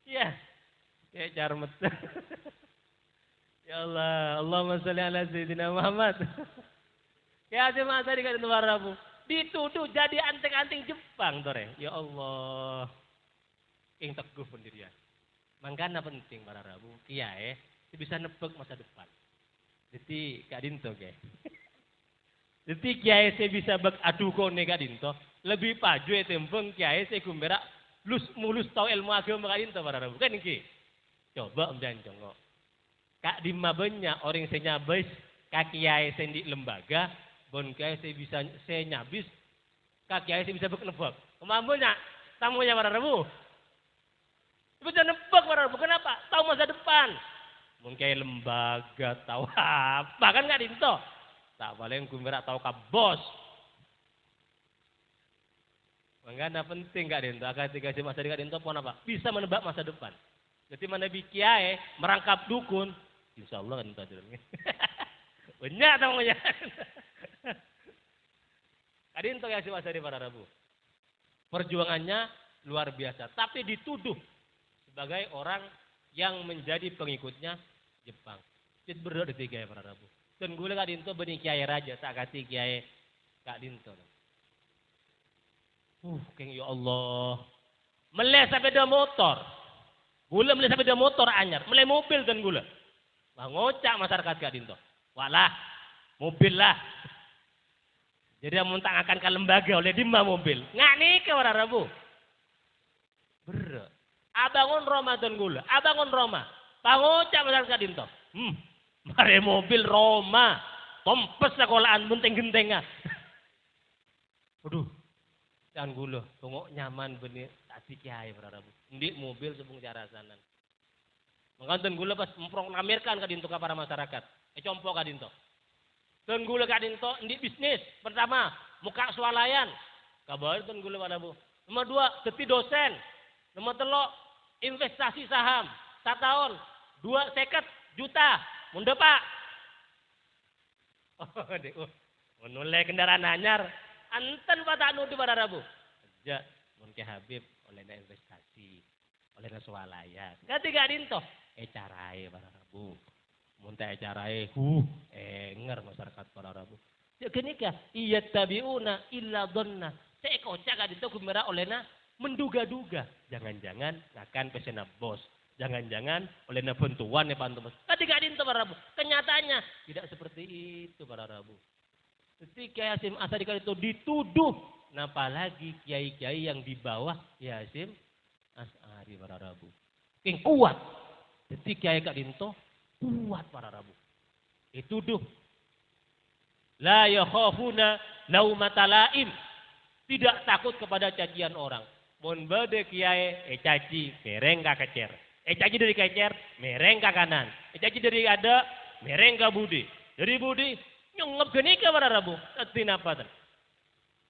Iya. Ya carmet. Ya Allah, Allahumma sholli ala sayyidina Muhammad. Ya Hasyim Asy'ari Kak Dinto para Rabu. Dituduh jadi anting-anting Jepang tore. Ya Allah. Ing teguh pendirian. Mangkana penting para Rabu kiai bisa nebak masa depan. Jadi Kak Dinto ke. Jadi kiai saya bisa bak aduh kone Kak Dinto. Lebih paju ya tempeng kiai saya kumberak mulus tahu ilmu agama Kak Dinto para Rabu. Kan ini. Coba om jangan jongok. Kak Dima banyak orang saya nyabis. Kak kiai saya di lembaga. Bon kiai saya bisa saya nyabis. Kak kiai saya bisa bak nebak. Kemampuannya tamunya para Rabu. Bisa nebak para Rabu. Kenapa? Tahu masa depan. Mungkin lembaga tahu apa kan nggak dinto. Tak paling kumbera tahu ka bos. Makanya penting nggak dinto. Ketika si masa dekat dinto pun apa? Bisa menebak masa depan. Jadi mana bikiai merangkap dukun. Insya Allah kan tadi. Banyak namanya. Kadinto ya si masa di para Rabu. Perjuangannya luar biasa. Tapi dituduh sebagai orang yang menjadi pengikutnya Jepang. Itu berdoa di tiga ya para Rabu. Dan gue Kak Dinto benih kiai raja tak kasih kiai Kak Dinto. Keng ya Allah. Meleh sepeda motor. Gula meleh sepeda motor anyar. Meleh mobil dan gula. Wah ngocak masyarakat Kak Dinto. Walah mobil lah. Jadi yang akan ke lembaga oleh dimah mobil. Nggak nih ke para Rabu. Berat. Abangun Roma dan gula. Abangun Roma. Pangocak masyarakat Kak Dinto. Mare mobil Roma. Tompes sekolahan bunting gentengah. Aduh. Jangan gula. Tunggu nyaman benih. Tak kiai para Rabu. Ndik mobil sebung cara sanan. Mengkanten gula pas memproklamirkan Kak Dinto ke para masyarakat. Compo Kak Dinto. Dan gula Kak Dinto ndik bisnis. Pertama, muka swalayan. Kabar dan gula pada Bu. Nomor 2, deti dosen. Nomor 3, investasi saham. 1 tahun, 2,50 juta. Munda Pak. Menulai kendaraan anyar. Anten Pak tak nuduh pada Rabu. Aja, mungkin Habib oleh investasi. Oleh swalayan. Ganti Kak Dinto. Carai pada Rabu. Muntah carai, enger masyarakat para Rabu. Ya gini kah? Iya tabiuna illa dhanna. Saya kocak Kak Dinto kumera olehna menduga-duga. Jangan-jangan akan pesena bos. Jangan-jangan olehna bantuan ya Pak Bos. Tadi Kak Dinto para Rabu. Kenyataannya tidak seperti itu para Rabu. Ketika Hasyim Asy'ari itu dituduh, nah apalagi kiai-kiai yang di bawah Hasyim Asy'ari para Rabu. King kuat. Ketika Kiai Kak Dinto kuat para Rabu. Dituduh. La yakhafuna laumata laim. Tidak takut kepada cacian orang. Mun bade kiai caci mereng ka kecer. Caci dari kecer mereng ka kanan. Caci dari ada mereng ka budi. Dari budi nyongep geni ka para Rabu. Artinya apa?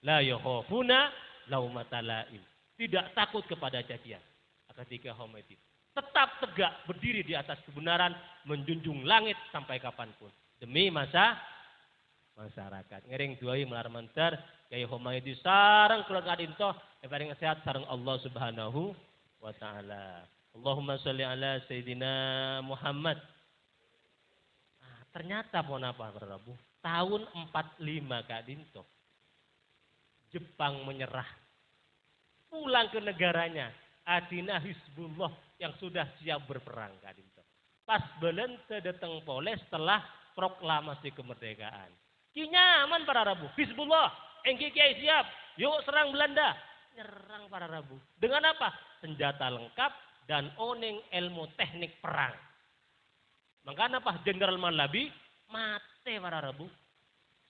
La yakhafuna laumata laim. Tidak takut kepada cacian. Ketika hometi tetap tegak berdiri di atas kebenaran, menjunjung langit sampai kapanpun demi masyarakat. Ngering duai melar mentar Kiai Humaydi sareng keluarga Dinto paling sehat sareng Allah Subhanahu wa taala. Allahumma sholli ala sayidina Muhammad. Ternyata pun apa Rabu? Tahun 45 Kak Dinto. Jepang menyerah. Pulang ke negaranya. Adina Hizbullah yang sudah siap berperang Kak Dinto. Pas belente datang pole setelah proklamasi kemerdekaan. Ki nyaman para Rabu. Hizbullah, engki kiai siap. Yuk serang Belanda. Nyerang para Rabu. Dengan apa? Senjata lengkap dan oning ilmu teknik perang. Makanya apa? Jenderal Malabi mate para Rabu.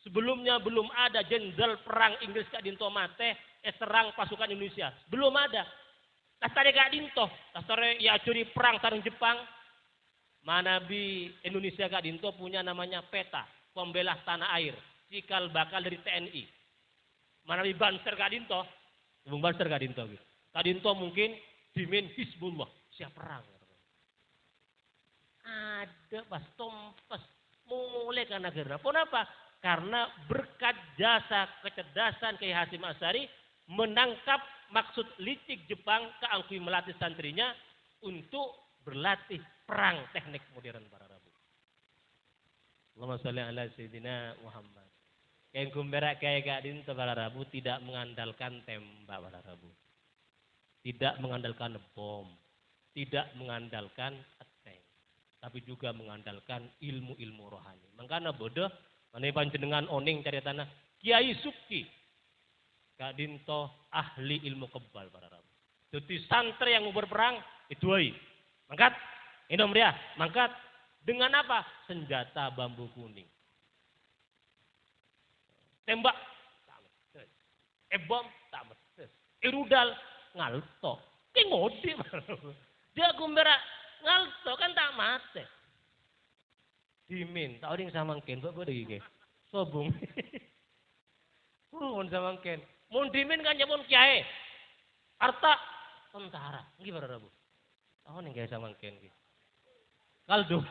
Sebelumnya belum ada jenderal perang Inggris Kak Dinto mate serang pasukan Indonesia. Belum ada. Tastare Kak Dinto, tastare ya curi perang sareng Jepang. Manabi Indonesia Kak Dinto punya namanya peta pembelah tanah air, cikal bakal dari TNI. Manabi Banser Kak Dinto, Bung Banser Kak Dinto gitu. Kak Dinto mungkin dimin Hizbullah, siap perang. Ada pas tompes mulai ke negara. Kenapa? Karena berkat jasa kecerdasan Kiai Hasyim Asy'ari menangkap maksud licik Jepang keangkui melatih santrinya untuk berlatih perang teknik modern para Rabu. Allahumma sholli ala sayyidina Muhammad. Yang kumberak Kiai Kak Dinto para Rabu tidak mengandalkan tembak para Rabu. Tidak mengandalkan bom, tidak mengandalkan tank, tapi juga mengandalkan ilmu-ilmu rohani. Makanya bodoh mana panjenengan oning cari tanah Kiai Suki Kak Dinto ahli ilmu kebal para Rabu. Jadi santri yang mau berperang itu mangkat, indom dia, mangkat dengan apa? Senjata bambu kuning. Tembak, tak metes. Bom, tak metes. Rudal, ngalto. Ki ngodi. Dia gumbera ngalto kan tak mate. Dimin, tau ning samangken kok iki ge. Sobung. Mun samangken. Mun dimin kan nyebut kiai. Arta tentara. Nggih para Rabu. Tau ning kiai samangken iki. Kaldu.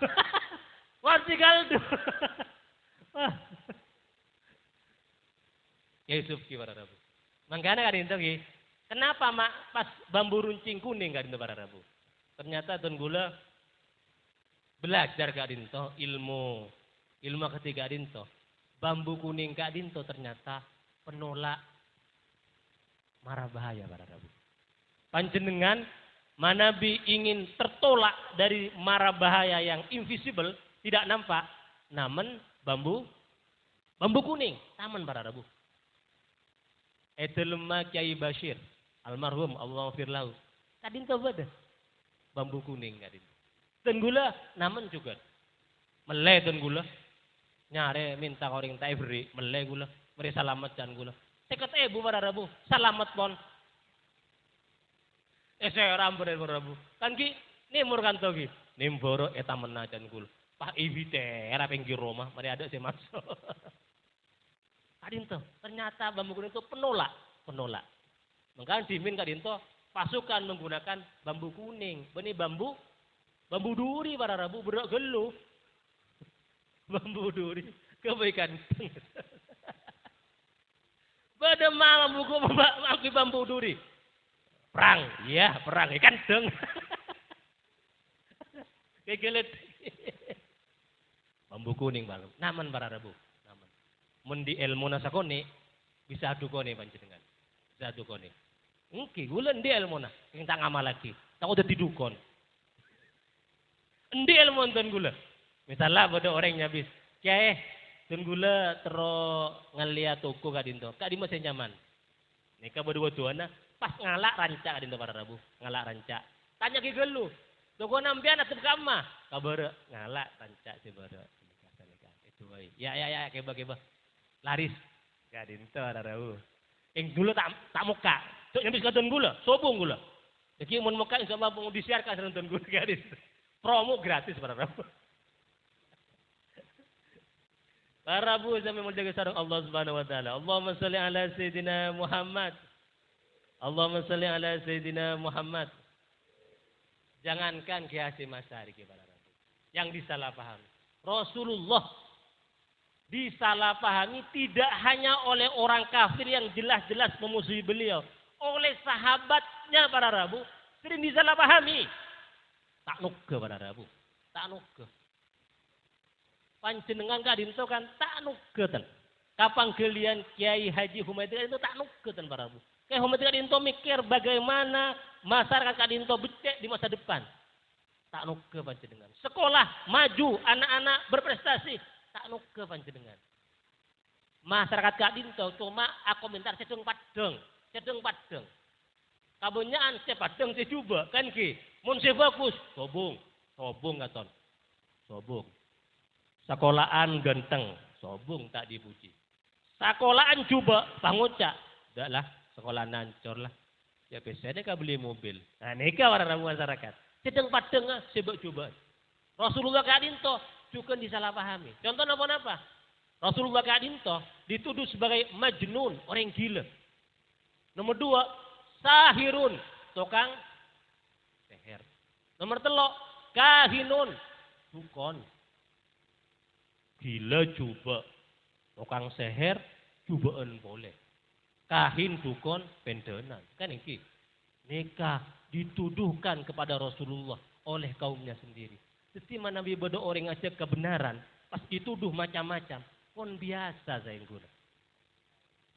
Warti kaldu. Ya Yusuf ki para Rabu. Mangkana kan itu ki. Kenapa mak pas bambu runcing kuning kan itu para Rabu? Ternyata Tun Gula belajar Kak Dinto ilmu ketiga Dinto. Bambu kuning Kak Dinto ternyata penolak mara bahaya para Rabu. Panjenengan manabi ingin tertolak dari mara bahaya yang invisible, tidak nampak, namun bambu kuning, taman para Rabu. Etelma Kiai Bashir, almarhum Allah firlahu. Kadin tahu ada bambu kuning kadin. Dan gula, namun juga meleh dan gula. Nyare minta orang tak beri, meleh gula, beri salamat dan gula. Seket ibu para Rabu, salamat pon. Saya rambut para Rabu. Kan ki nimur kanto ki, nimboro etamena dan gula. Pak ibite era pinggir rumah, mari ada si masuk. Kadinto, ternyata bambu kuning itu penolak. Makanya dimin Kadinto pasukan menggunakan bambu kuning. Ini bambu duri para Rabu berak gelu. Bambu duri kebaikan. Pada malam buku memakai bambu duri. Perang, iya perang ikan deng. Kegelet. Bambu kuning baru. Naman para Rabu. Mendi ilmu nasakone bisa adukone panjenengan. Bisa adukone. Engki gula endi ilmu na, sing tak ngamal lagi. Tak udah didukon. Endi ilmu enten gula. Misalnya pada orang nyabis, kiai ten gula tero ngeliat toko kadinto. Kak di masih nyaman. Nika berdua tuana pas ngalak rancak kadinto para Rabu, ngalak rancak. Tanya ki gelu. Toko nampian atep kama. Kabar ngalak rancak sebara. Itu wae. Ya keba. Laris gak dinto ada rawu. Yang dulu tak muka. Cuk nyambis ke gula, sobong gula. Jadi mun muka insyaallah mau disiarkan nonton gula gak dinto. Promo gratis para rawu. Para rawu sampai menjaga sarung Allah Subhanahu wa taala. Allahumma shalli ala sayidina Muhammad. Allahumma shalli ala sayidina Muhammad. Jangankan Ki Hasyim Asy'ari para rawu. Yang disalahpahami. Rasulullah disalahpahami tidak hanya oleh orang kafir yang jelas-jelas memusuhi beliau, oleh sahabatnya para Rabu sering disalahpahami. Tak nuge para Rabu, tak nuge. Panjenengan kadinto kan tak nuge ten. Kapan gelian Kiai Haji Humaydi itu tak nuge ten para Rabu. Kiai Humaydi kadinto mikir bagaimana masyarakat kadinto becek di masa depan. Tak nuge panjenengan. Sekolah maju, anak-anak berprestasi. Tak nuke panjenengan. Masyarakat Kadinto cuma aku minta cedeng padeng. Kabonyaan se padeng se juba kan ki. Mun se bagus, sobong katon. Sobong. Sekolahan ganteng, sobong tak dipuji. Sekolahan juba pangucak, dak lah sekolah nancor lah. Ya biasanya ka beli mobil. Nah nika orang masyarakat. Cedeng padeng sebab coba. Rasulullah Kadinto juga disalahpahami. Contoh apa? Rasulullah Kadinto dituduh sebagai majnun, orang gila. Nomor 2, sahirun, tukang seher. Nomor 3, kahinun, dukon. Gila coba, tukang seher, cobaan boleh. Kahin, dukon, pendenan. Kan ini. Nikah dituduhkan kepada Rasulullah oleh kaumnya sendiri. Setiap Nabi bodoh orang ngajak kebenaran, pas dituduh macam-macam, pun biasa saya gula.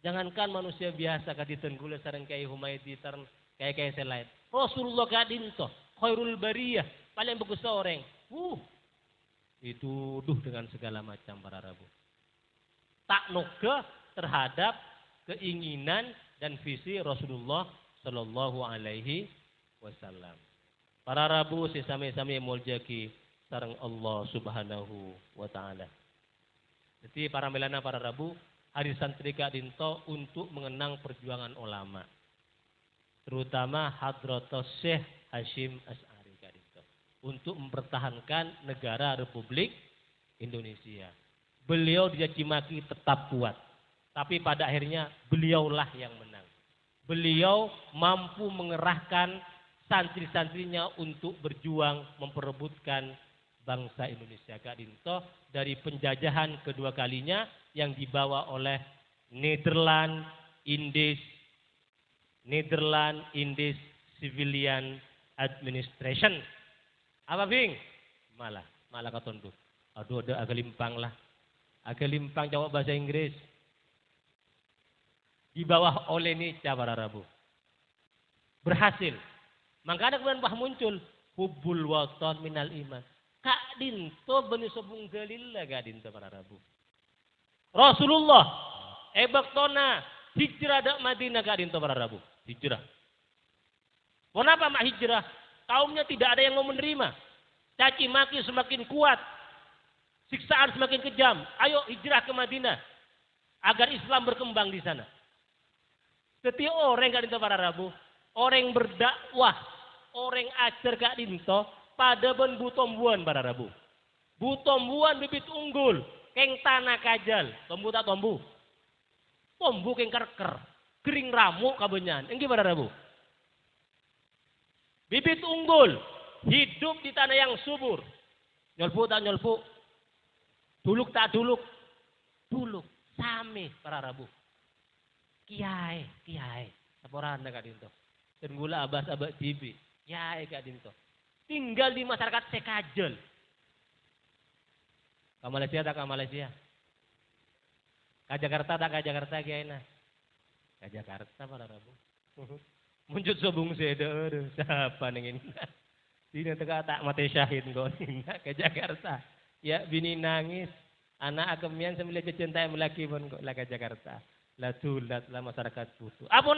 Jangankan manusia biasa kaditen gula sareng Kiai Humaydi sareng Kiai selain. Rasulullah kadinto, khairul bariyah, paling bagus orang. Dituduh dengan segala macam para Rabu. Tak nuga terhadap keinginan dan visi Rasulullah Shallallahu Alaihi Wasallam. Para Rabu sesami-sami muljaki sareng Allah Subhanahu wa taala. Jadi para melana para Rabu hari santri Kadinto untuk mengenang perjuangan ulama. Terutama Hadratus Syekh Hasyim Asy'ari Kadinto untuk mempertahankan negara Republik Indonesia. Beliau dicaci maki tetap kuat. Tapi pada akhirnya beliaulah yang menang. Beliau mampu mengerahkan santri-santrinya untuk berjuang memperebutkan bangsa Indonesia. Kak Dinto dari penjajahan kedua kalinya yang dibawa oleh Netherlands Indies Civilian Administration. Apa Bing? Malah katondu. Aduh ada agak limpang lah. Agak limpang jawab bahasa Inggris. Di bawah oleh Nica para Rabu. Berhasil. Makanya kemudian muncul hubbul waton minal iman. Kak Dinto beni sobung galila Kak Dinto para Rabu. Rasulullah ebaktona hijrah dak Madinah Kak Dinto para Rabu. Hijrah. Kenapa mak hijrah? Kaumnya tidak ada yang mau menerima. Caci maki semakin kuat. Siksaan semakin kejam. Ayo hijrah ke Madinah. Agar Islam berkembang di sana. Setiap orang Kak Dinto para Rabu. Orang berdakwah. Orang ajar Kak Dinto. Pada ben butombuan para Rabu. Butombuan bibit unggul. Keng tanah kajal. Tombu tak tombu. Tombu keng kerker. Kering ramu kabenyan. Enggi para Rabu. Bibit unggul. Hidup di tanah yang subur. Nyolpu tak nyolpu. Duluk tak duluk. Duluk. Sami para Rabu. Kiai. Saporana Kak Dinto. Dan gula abas tibi. Kiai Kak Dinto. Tinggal di masyarakat sekajel. Ke Malaysia tak ke Malaysia? Ke Jakarta tak ke Jakarta Kiai nah? Ke Jakarta para Rabu. Muncul sobung seda. Siapa nengin? Dina teka tak mati syahid nggak ke Jakarta. Ya bini nangis. Anak agamian sembilan kecintaan melaki pun kok lah ke Jakarta. Lah tulat lah masyarakat butuh. Apa?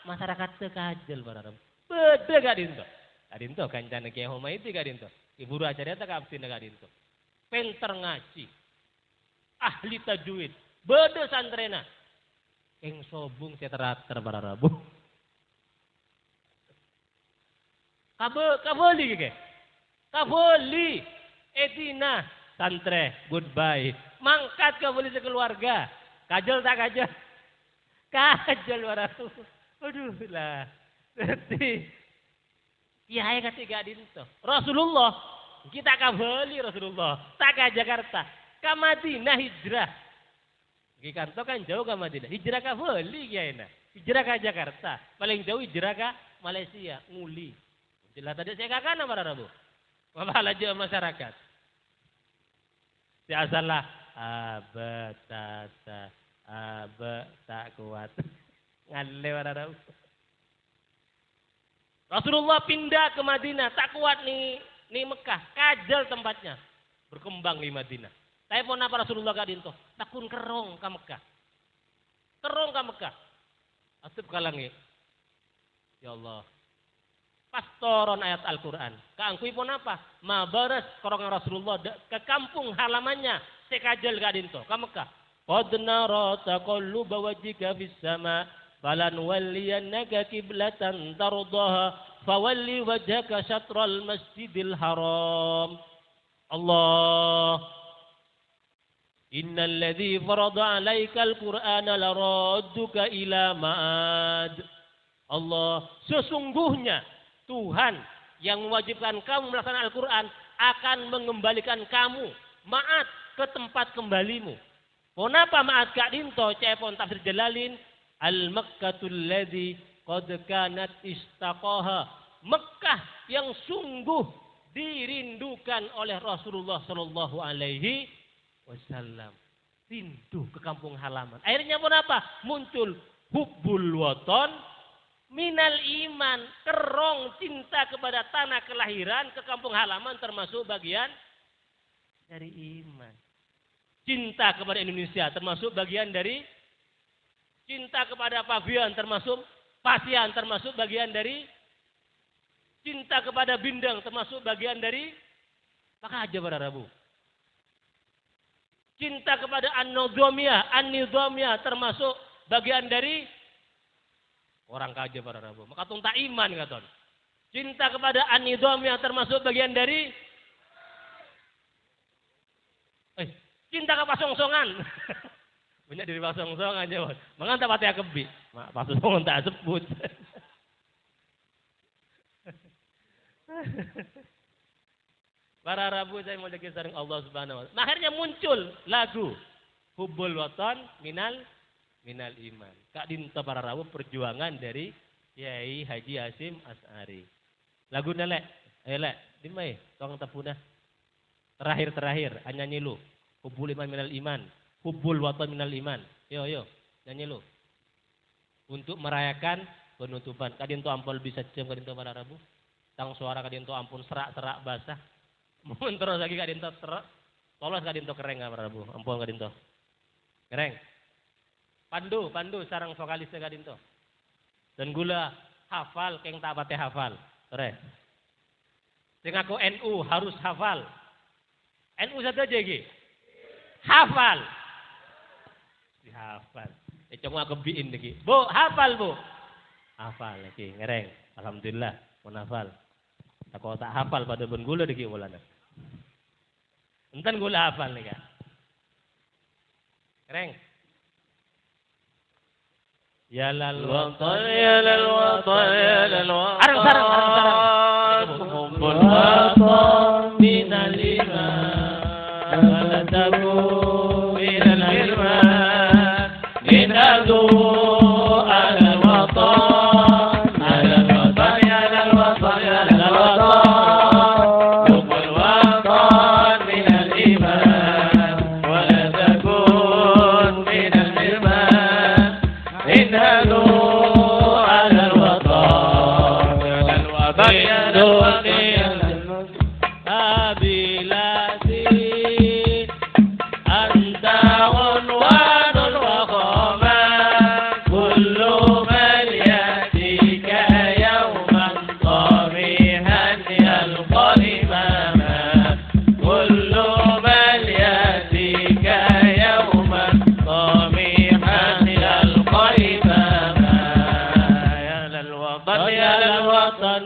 Masyarakat sekajel para Rabu. Beda Kak Dinto. Kak Dinto kancana Kiai Homa itu Kak Dinto. Ibu acaranya tak absen Kak Dinto. Penter ngaji. Ahli tajwid. Beda santrena. Keng sobung seterater para Rabu. Kabeli ke? Kabeli. Etina santre goodbye. Mangkat kabeli sekeluarga. Kajal tak kajal? Kajal para Rabu. Aduh lah. Berarti Kiai ketiga Dinto. Rasulullah kita kabeli Rasulullah. Tak ke Jakarta. Ke Madinah hijrah. Gikanto kan jauh ke Madinah. Hijrah kabeli Kiai na. Hijrah ke Jakarta. Paling jauh hijrah ke Malaysia. Nguli. Jelas tadi saya kakana para Rabu. Mabahala aja masyarakat. Biasalah. Tak kuat. Ngale para Rabu. Rasulullah pindah ke Madinah, tak kuat nih Mekah, kajal tempatnya. Berkembang di Madinah. Tapi pun apa Rasulullah Kak Dinto? Takun kerong ke Mekah. Asep kalangi. Ya Allah. Pastoron ayat Al-Quran. Keangkui pun apa? Mabaras korongan Rasulullah ke kampung halamannya. Sekajal Kak Dinto, ke Mekah. Qad nara taqalluba wajhika fis sama'. Falan walliyannaka kiblatan tardaha fawalli wajhaka syatral masjidil haram. Allah innal ladzi farada 'alaikal qur'ana laradduka ila ma'ad. Allah sesungguhnya Tuhan yang mewajibkan kamu melaksanakan Al-Qur'an akan mengembalikan kamu ma'ad ke tempat kembalimu. Kenapa ma'ad Kak Dinto cepon tafsir Jalalin Al-Makkatul ladzi qad kanat istaqaha. Mekah yang sungguh dirindukan oleh Rasulullah sallallahu alaihi wasallam. Rindu ke kampung halaman. Akhirnya pun apa? Muncul hubbul waton minal iman. Kerong cinta kepada tanah kelahiran ke kampung halaman termasuk bagian dari iman. Cinta kepada Indonesia termasuk bagian dari cinta kepada Pavian termasuk Pasian termasuk bagian dari cinta kepada Bindang termasuk bagian dari maka aja pada Rabu. Cinta kepada An-Nidhamiyah termasuk bagian dari orang kaja pada Rabu. Maka tunta iman katon. Cinta kepada An-Nidhamiyah termasuk bagian dari Eh, cinta ke pasongsongan. Banyak diri pasongsongan aja, Bos. Mangan tak pati kebi. Mak pasongsongan tak sebut. Para Rabu saya mau jadi sering Allah Subhanahu wa taala. Akhirnya muncul lagu Hubbul Watan minal iman. Kak dinta para Rabu perjuangan dari Kiai Haji Hasyim Asy'ari. Lagu nalek, ayo lek, dimai, tong tapuna. Terakhir, nyanyi lu. Hubbul iman minal iman, Hubbul Watan minal iman. Yo, nyanyi lu. Untuk merayakan penutupan. Kadinto ampun bisa cem kadinto para Rabu. Tang suara kadinto ampun serak-serak basah. Mun terus lagi kadinto serak. Tolos kadinto kereng para Rabu. Ampun kadinto. Kereng. Pandu sarang vokalisnya kadinto. Dan gula hafal keng tak pate hafal. Sore. Sing aku NU harus hafal. NU satu aja iki. Hafal. Dihafal. Cuma aku biin iki. Bu, hafal, Bu. Hafal iki, ngereng. Alhamdulillah, mun hafal. Kalau tak hafal pada ben gula iki ulana. Enten gula hafal nih, Kak. Ngereng. Ya lal watan arang. Hubbul watan minal iman wala taku minal irman inadu ala watan ya lal watan hubbul watan minal iman wala takun minal irman inadu ala watan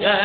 ya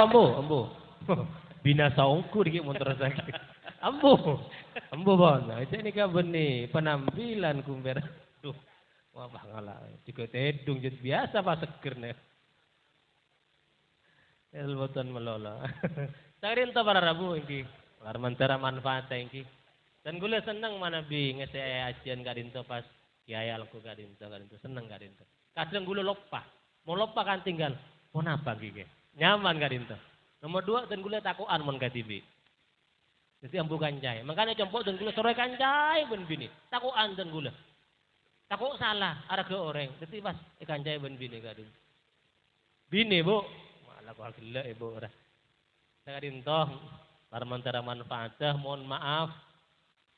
ambu. Binasa ongku dikit motor sakit. Ambu bon. Itu ni kan benih penampilan kumber. Duh, wah ngalah. Jika tedung jadi biasa pas seger nih. Elbotan melola. Takirin to para Rabu ini. Larmantara manfaat ini. Dan gula senang mana bi ngese ajian kadinto pas kiai alku kadinto seneng kadinto. Kadang gula lupa. Mau lupa kan tinggal. Mau napa gige? Nyaman kadinto. Nomor 2 dan gula takuan mon katibi. Jadi ambu kancai. Makanya compok dan gula sore kancai ben bini. Takuan dan gula. Takut salah, ada ke orang. Tapi pas ikan jaya ben bini kadin. Bini bu, malah kau gila ibu ora. Kadin toh, para manfaatnya, mohon maaf.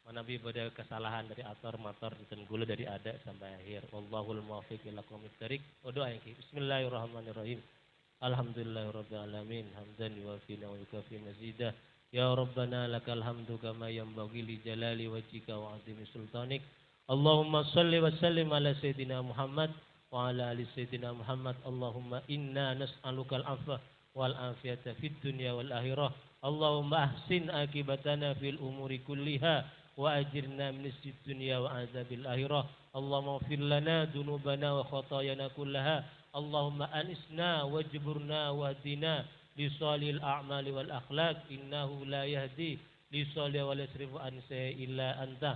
Manabi pada kesalahan dari ator motor dan gula dari ada sampai akhir. Wallahul muwaffiq ila aqwamit thoriq. Doa yang Bismillahirrahmanirrahim. Alhamdulillahirabbil alamin. Hamdan yuwafi wa yukafi mazidah. Ya Rabbana lakal hamdu kama yanbaghi li jalali wajhika wa 'azimi sultanik. Allahumma shalli wa sallim ala sayyidina Muhammad wa ala ali sayyidina Muhammad. Allahumma inna nas'alukal afwa wal afiyata fid dunya wal akhirah. Allahumma ahsin akibatana fil umuri kulliha wa ajirna min khizyi dunya wa azabil akhirah. Allahumma ighfir lana dzunubana wa khatayana kullaha. Allahumma anisna wajburna wahdina li salil a'mali wal akhlaq innahu la yahdi li salih wal yasrifu an illa anta.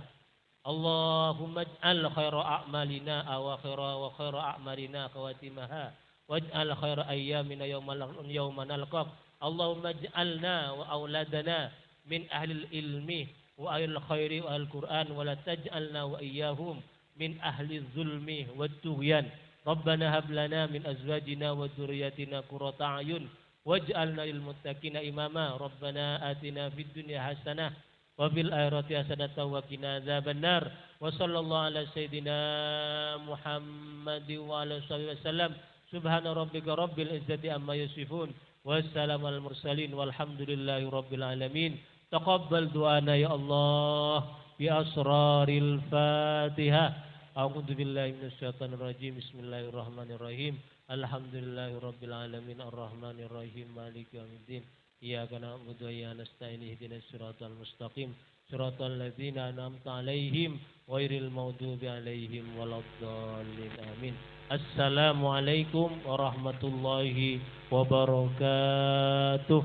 Allahumma ij'al khaira a'malina awakhira wa khaira a'malina khawatimaha waj'al khaira ayyamina yawma nalqak. Allahumma ij'alna wa auladana min ahli ilmi wa ahli khairi wa ahli Qur'an wa la taj'alna wa iyyahum min ahli zulmi wa tughyan. Rabbana hab lana min azwajina wa dzurriyyatina qurrata a'yun waj'alna lil muttaqina imama. Rabbana atina fid dunya hasanah wa fil akhirati hasanatan wa qina adzabannar. Wa sallallahu ala sayidina Muhammad wa ala alihi wasallam. Subhana rabbika rabbil izzati amma yasifun. Wassalamu al mursalin walhamdulillahi rabbil alamin. Taqabbal du'ana ya Allah bi asraril Fatihah. A'udzu billahi minasyaitonir rajim. Bismillahirrahmanirrahim. Alhamdulillahi rabbil alamin arrahmanir rahim maliki yaumiddin. Iyyaka na'budu wa iyyaka nasta'in ihdinas siratal mustaqim siratal ladzina an'amta 'alaihim ghairil maghdubi 'alaihim waladdallin. Amin. Assalamualaikum warahmatullahi wabarakatuh.